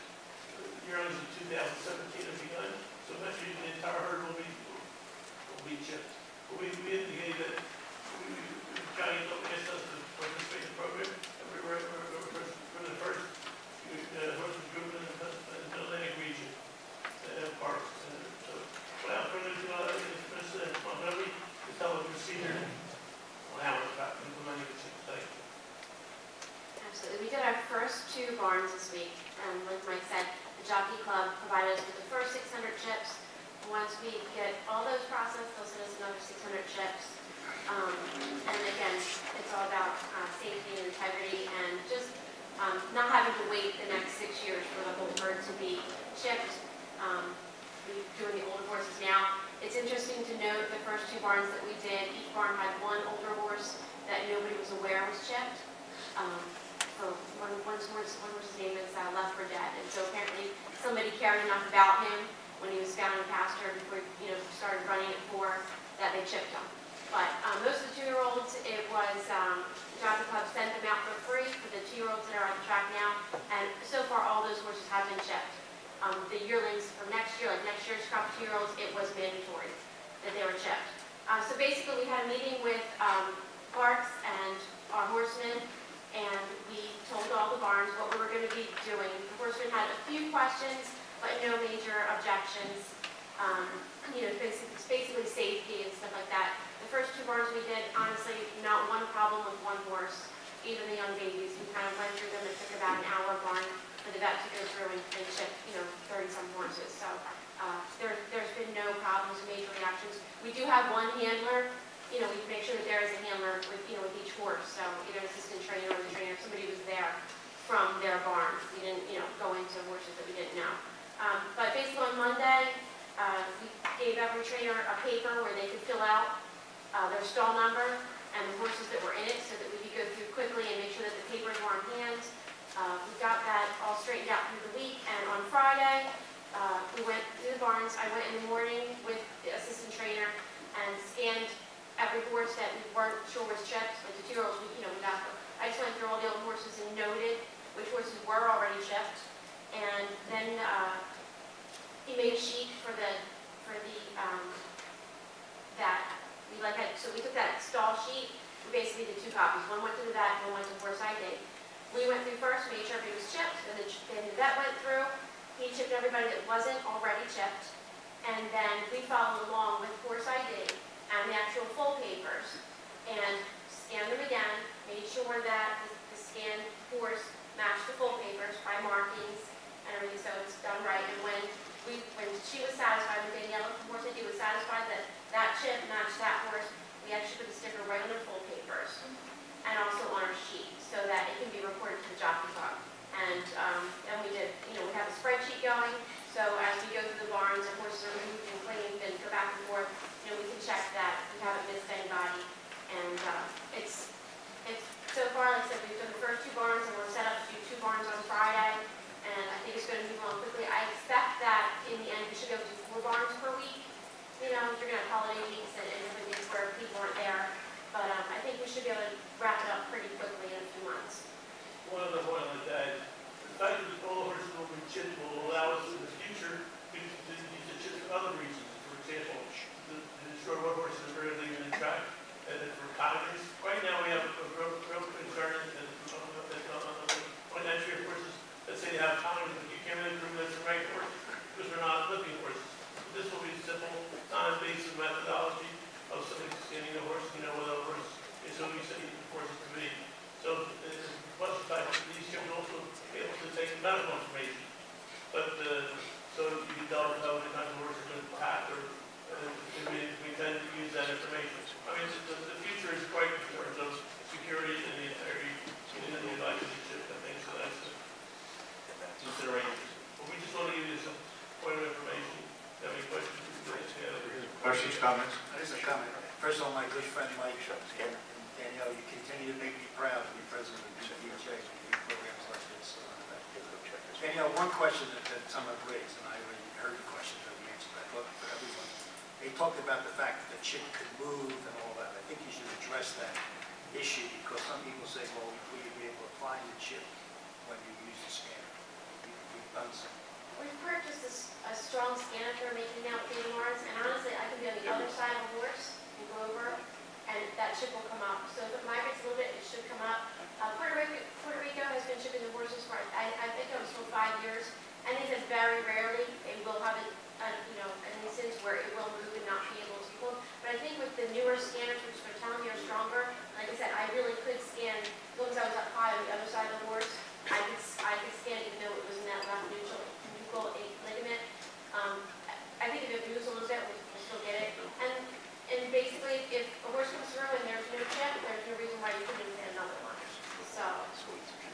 Speaker 17: Year ends in 2017 have begun, so eventually the entire herd will be chipped. But we indicated that the Jockey Club asked us to participate in the program, and we were the first horses group in the Atlantic region at Parks. So without further ado, I'll ask President Montgomery to tell the procedure on how it's about implementing the chip. Thank you.
Speaker 18: Absolutely. We did our first 2 barns this week, and like Mike said, the Jockey Club provided us with the first 600 chips. Once we get all those processed, they'll send us another 600 chips. And again, it's all about safety and integrity and just not having to wait the next 6 years for the whole herd to be chipped. We're doing the older horses now. It's interesting to note the first 2 barns that we did, each barn had one older horse that nobody was aware was chipped. So one horse's name is left for dead, and so apparently somebody cared enough about him when he was found in pasture before started running at 4 that they chipped him. But most of the 2-year-olds, it was Jockey Club sent them out for free for the 2-year-olds that are on the track now, and so far all those horses have been chipped. The yearlings from next year, like next year's crop of 2-year-olds, it was mandatory that they were chipped. So basically we had a meeting with Parks and our horsemen, and we told all the barns what we were going to be doing. The horsemen had a few questions, but no major objections. It's basically safety and stuff like that. The first 2 barns we did, honestly, not one problem with one horse, even the young babies. We kind of went through them. It took about an hour barn for the vet to go through and chip, 30-some horses. So there's been no problems, major reactions. We do have one handler. We make sure that there is a handler with each horse. So either an assistant trainer or the trainer, somebody was there from their barn. We didn't, go into horses that we didn't know. But basically on Monday, we gave every trainer a paper where they could fill out their stall number and the horses that were in it so that we could go through quickly and make sure that the papers were on hand. We got that all straightened out through the week, and on Friday, we went to the barns. I went in the morning with the assistant trainer and scanned every horse that we weren't sure was chipped. Like the 2-year-olds, I just went through all the old horses and noted which horses were already chipped, and then he made a sheet for that so we took that stall sheet. We basically did 2 copies. One went to the vet, and one went to horse ID. We went through first, made sure everybody was chipped, and then the vet went through. He chipped everybody that wasn't already chipped, and then we followed along with horse ID and the actual full papers, and scanned them again, made sure that the scanned horse matched the full papers by markings and everything, so it's done right. And when she was satisfied, when Danielle from Horse ID was satisfied that that chip matched that horse, we actually put the sticker right on the full papers and also on our sheet so that it can be reported to the Jockey Club. And we did, we have a spreadsheet going, so as we go through the barns and horses are moved and cleaned and go back and forth, we can check that we haven't missed anybody. And it's so far, like I said, we've done the first 2 barns, and we're set up to do 2 barns on Friday, and I think it's going to move along quickly. I expect that in the end we should go to 4 barns per week. You're going to have holiday weeks and everything where people aren't there, but I think we should be able to wrap it up pretty quickly in a few months.
Speaker 17: One other point like that, the fact that all horses will be chipped will allow us in the future to use the chips for other reasons. For example, to ensure what horses are really leaving the track, and for colonies. Right now we have a real concern on entry of horses. Let's say you have colonies, but you can't really prove that's the right horse because they're not living horses. This will be simple, non-invasive methodology of somebody scanning a horse, what a horse is who you say the horse is to be. So, plus the fact that these chips will also be able to take medical information. But, so you can tell what kind of horse is going to pack, or we tend to use that information. I mean, the future is quite in terms of security in the entire, in the relationship, I think, so that's a consideration. But we just want to give you some point of information. Any questions?
Speaker 1: Questions, comments?
Speaker 8: There's a comment. First of all, my good friend Mike and Danielle, you continue to make me proud to be president of the DHA and do programs like this. Danielle, one question that someone raised, and I already heard the question that we answered, but I thought for everyone. They talked about the fact that the chip could move and all that. I think you should address that issue because some people say, well, will you be able to find the chip when you use the scanner? We've done some.
Speaker 18: We've purchased a strong scanner for making out data marks, and honestly, I can be on the other side of a horse and go over, and that chip will come up. So if it migrates a little bit, it should come up. Puerto Rico has been shipping the horses for, I think it was for 5 years, and they said very rarely they will have an instance where it will move and not be able to pull. But I think with the newer scanners, which they're telling me are stronger, like I said, I really could scan, as long as I was up high on the other side of the horse, I could scan it even though it was in that left neutral ligament. I think if it moves a little bit, we'll still get it. And basically, if a horse comes through and there's no chip, there's no reason why you couldn't get another one. So.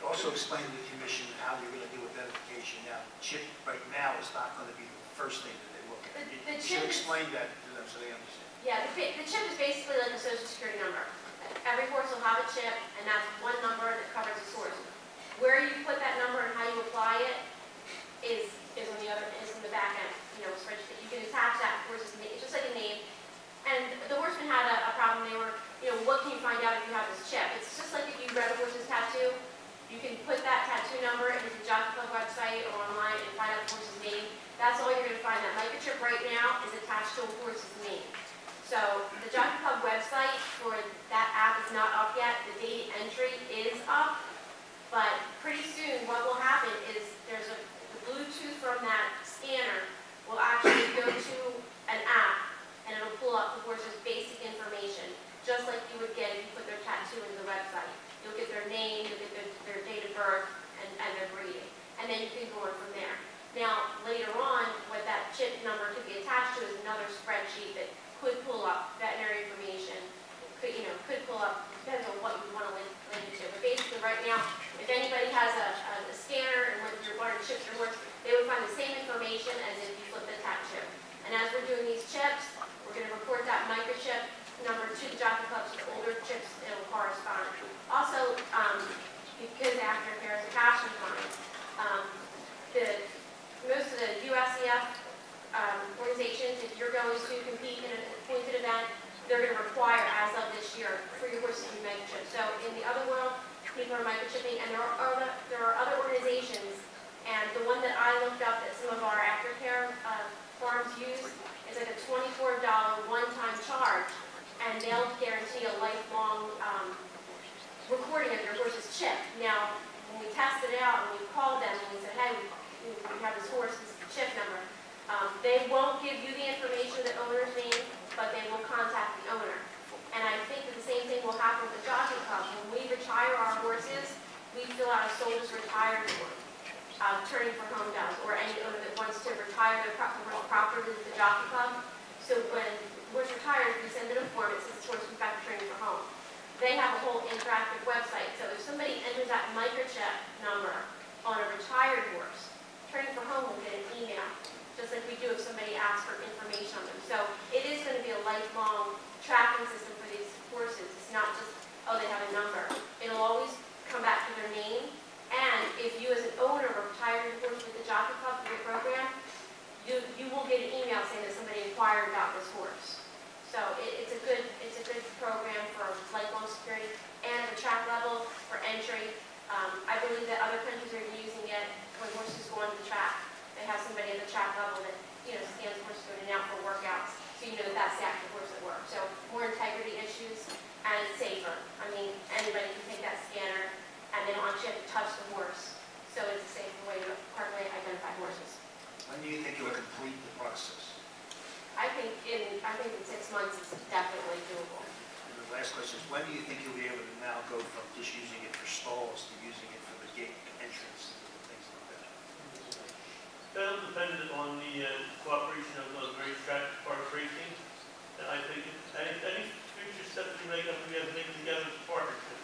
Speaker 8: Also explain to the commission how you're going to do identification now. Chip right now is not going to be the first thing that they look at.
Speaker 12: The
Speaker 8: You
Speaker 12: chip
Speaker 8: should
Speaker 12: is-
Speaker 8: explain that to them so they understand.
Speaker 12: Yeah, the chip is basically like a social security number. Every horse will have a chip, and that's one number that covers its horse. Where you put that number and how you apply it is on the other, is in the back end, spreadsheet. You can attach that horse's name, it's just like a name. And the horseman had a problem. They were, what can you find out if you have this chip? It's just like if you read a horse's tattoo. You can put that tattoo number into the Jockey Club website or online and find out the horse's name. That's all you're going to find. That microchip right now is attached to a horse's name. So the Jockey Club website for that app is not up yet. The data entry is up, but pretty soon what will happen is the Bluetooth from that scanner will actually go to an app, and it'll pull up the horse's basic information, just like you would get if you put their tattoo into the website. You'll get their name, you'll get their date of birth, and their breeding, and then you can go on from there. Now, later on, what that chip number could be attached to is another spreadsheet that could pull up veterinary information, could pull up, depends on what you want to link it to. But basically, right now, if anybody has a scanner and when you're wanting to chip your horse, they would find the same information as if you flip the tap chip. And as we're doing these chips, we're going to report that microchip number to the Jockey Club, so the older chips, it'll correspond. Also, because aftercare is a passion fund, most of the USEF organizations, if you're going to compete in an appointed event, they're going to require, as of this year, for your horses to be microchipped. So in the other world, people are microchipping, and there are other organizations, and the one that I looked up that some of our aftercare farms use is like a $24 one-time charge, and they'll guarantee a lifelong recording of your horse's chip. Now, when we tested it out and we called them and we said, hey, we have this horse, this chip number, they won't give you the information, the owner's name, but they will contact the owner. And I think that the same thing will happen with the Jockey Club. When we retire our horses, we fill out a sold as retired form. Turning for Home does, or any owner that wants to retire their horse properly with the Jockey Club. So when horse retires, we send it a form, it says this horse comes back to Training for Home. They have a whole interactive website, so if somebody enters that microchip number on a retired horse, Training for Home will get an email, just like we do if somebody asks for information on them. So it is going to be a lifelong tracking system for these horses. It's not just, oh, they have a number. It'll always come back to their name, and if you as an owner retire your horse with the Jockey Club for your program, you will get an email saying that somebody inquired about this horse. So it's a good program for lifelong security and the track level for entry. I believe that other countries are using it when horses go on the track. They have somebody at the track level that scans horses going in and out for workouts, so you know that that's the actual horse at work. So more integrity issues, and it's safer. I mean, anybody can take that scanner, and they don't actually have to touch the horse. So it's a safer way to properly identify horses.
Speaker 8: When do you think you'll complete the process?
Speaker 12: I think in 6 months it's definitely doable.
Speaker 8: And the last question is, when do you think you'll be able to now go from just using it for stalls to using it for the gate entrance and things like that?
Speaker 17: That'll depend on the cooperation of those racetrack park racing. And I think any future steps we make up, we have to make together as a partnership.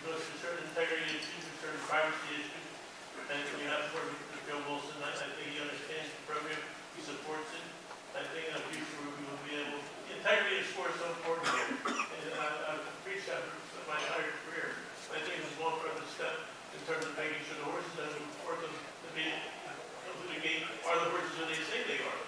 Speaker 17: Because there's certain integrity issues, there's certain privacy issues, and we have to work with Joe Wilson. I think he understands the program, he supports it. I think in the future we will be able, integrity of sport is so important here. And I've preached that for my entire career. I think it's one further step in terms of making sure the horses that we work them to be come to the gate are the horses that they say they are.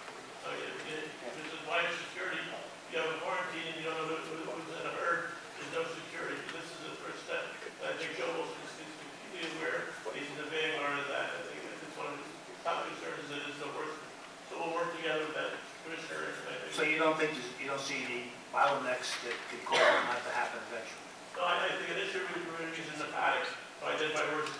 Speaker 17: This is life security. You have a quarantine and you don't know who's in a herd, there's no security. This is the first step. I think Joe Wilson is completely aware. He's in the vanguard of that. I think it's one of his top concerns that is the horse. So we'll work together with that commissioner.
Speaker 8: So you don't see any bottlenecks that could cause it not to happen eventually?
Speaker 17: No, I think initially we were using the paddock to identify horses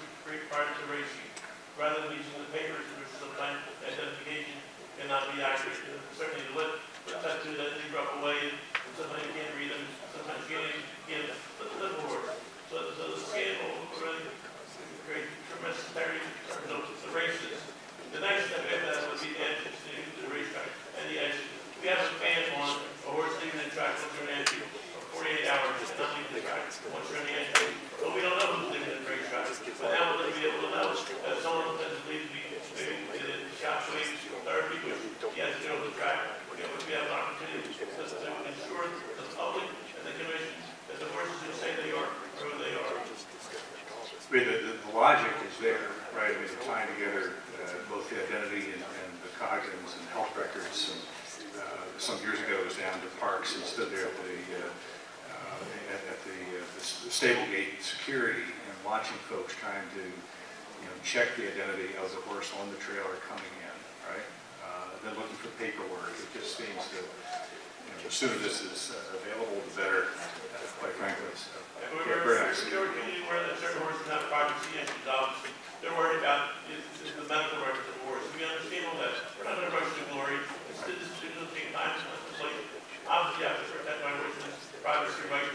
Speaker 17: prior to racing, rather than using the papers, which sometimes identification cannot be accurate. Certainly the lip tattoo that they drop away, and sometimes you can't read them, sometimes you can't get the lip horse. So the scan will really create tremendous integrity in terms of the races. The next step after that would be the entrance to the racetrack and the exit. We have a ban on a horse leaving the track once you're in entry for 48 hours and not leaving the track once you're in the entry. But we don't know who's leaving the racetrack. But now we'll be able to know that it's
Speaker 1: I mean, tying together both the identity and the cognizance and health records. And, some years ago, I was down to Parks and stood there at the stable gate security and watching folks trying to, check the identity of the horse on the trailer coming in, right? Then looking for paperwork. It just seems to, the sooner this is available, the better, quite frankly. So, very nice.
Speaker 17: We're aware that certain horses have privacy issues, obviously. They're worried about the medical records of the horse. We understand all that. We're not going to rush to glory. It'll take time. It's like, obviously, I have to protect my horse's privacy rights.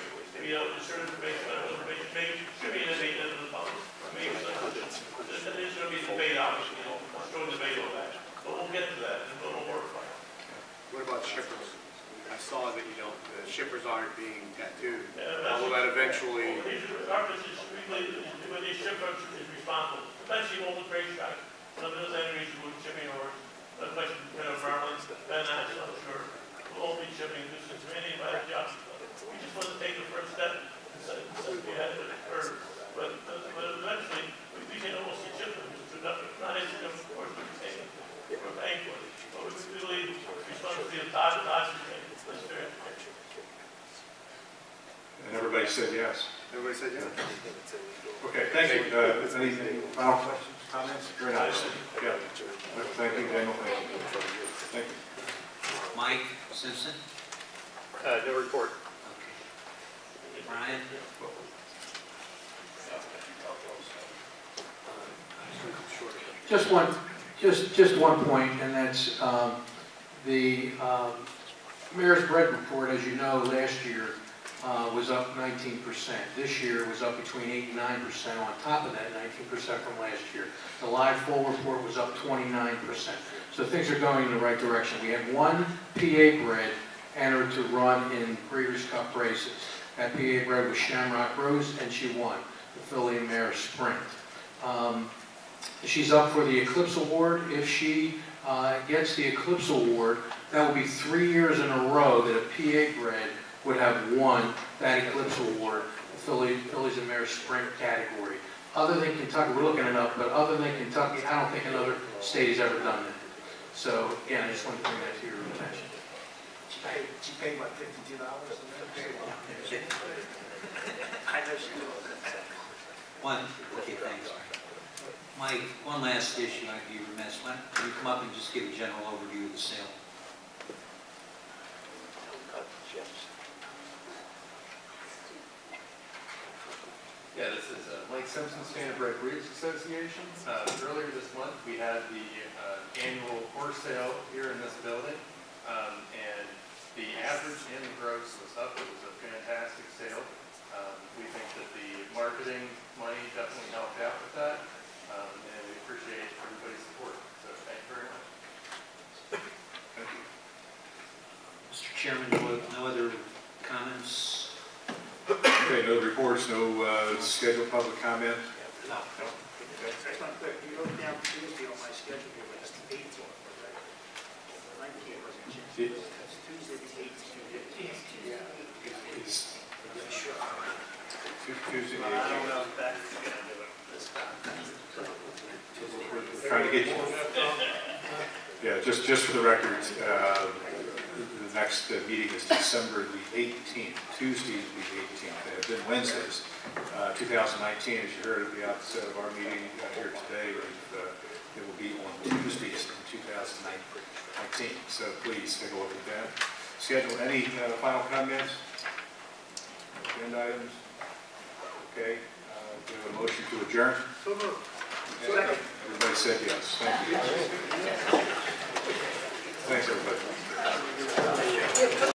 Speaker 17: Certain information, medical information, maybe should be in the maintenance of the public. Maybe there's going to be a debate, obviously, a strong debate on that. But we'll get to that, and we'll work on it.
Speaker 3: What about shippers? I saw that, the shippers aren't being tattooed. Will that eventually...
Speaker 17: Our position, when these shippers is responsible, especially all the racetrack. There's any reason we're shipping or like, Maryland, Van Nuys, I'm sure, we'll all be shipping. This is any by the job. We just want to take the first step and say we had it occur. But eventually, we can almost see shipping. Not anything, of course, we're paying for it. But we believe responsibility of Todd is fair.
Speaker 1: And everybody said yes.
Speaker 3: Everybody said yes?
Speaker 1: Okay, thank you. Any final questions, comments? Very nice. Yeah. Thank you, Daniel. Thank you.
Speaker 5: Mike Simpson?
Speaker 2: No report.
Speaker 5: Okay. Brian?
Speaker 11: Just one point, and that's the mayor's bread report, as you know, last year was up 19%. This year was up between 8 and 9% on top of that 19% from last year. The live full report was up 29%. So things are going in the right direction. We had one PA bred entered to run in Breeders' Cup races. That PA bred was Shamrock Rose, and she won the filly and mare sprint. She's up for the Eclipse Award. If she gets the Eclipse Award, that will be 3 years in a row that a PA bred would have won that Eclipse Award, the fillies and mares sprint category. Other than Kentucky, we're looking it up, but other than Kentucky, I don't think another state has ever done that. So again, I just want to bring that to your attention.
Speaker 2: She paid what, $52? I know she will.
Speaker 5: Okay, thanks. Mike, one last issue I'd be remiss. Why don't you come up and just give a general overview of the sale?
Speaker 19: Yeah, this is Mike Simpson, Standardbred Breeders Association. Earlier this month, we had the annual horse sale here in this building, and the average and the gross was up. It was a fantastic sale. We think that the marketing money definitely helped out with that, and we appreciate everybody's support. So thank you very much.
Speaker 1: Thank you.
Speaker 5: Mr. Chairman, no other comments?
Speaker 1: Okay, no reports, no scheduled public comment?
Speaker 5: No.
Speaker 8: You wrote down Tuesday on my schedule here, but it's the 18th, right? 19th wasn't Tuesday. It's Tuesday the 18th.
Speaker 1: It's
Speaker 8: Sure.
Speaker 1: Tuesday the
Speaker 7: I don't
Speaker 1: 18th.
Speaker 7: know if that's going to do it this time.
Speaker 1: We're trying to get you. Yeah, just for the record, the next meeting is December the 18th, Tuesday the 18th. They have been Wednesdays. 2019, as you heard at the outset of our meeting here today, it will be on Tuesdays in 2019. So please take a look at that. Schedule. Any final comments? Agenda items? Okay. Do we have a motion to adjourn?
Speaker 8: So moved.
Speaker 1: Okay. Everybody said yes. Thank you. Thanks, everybody.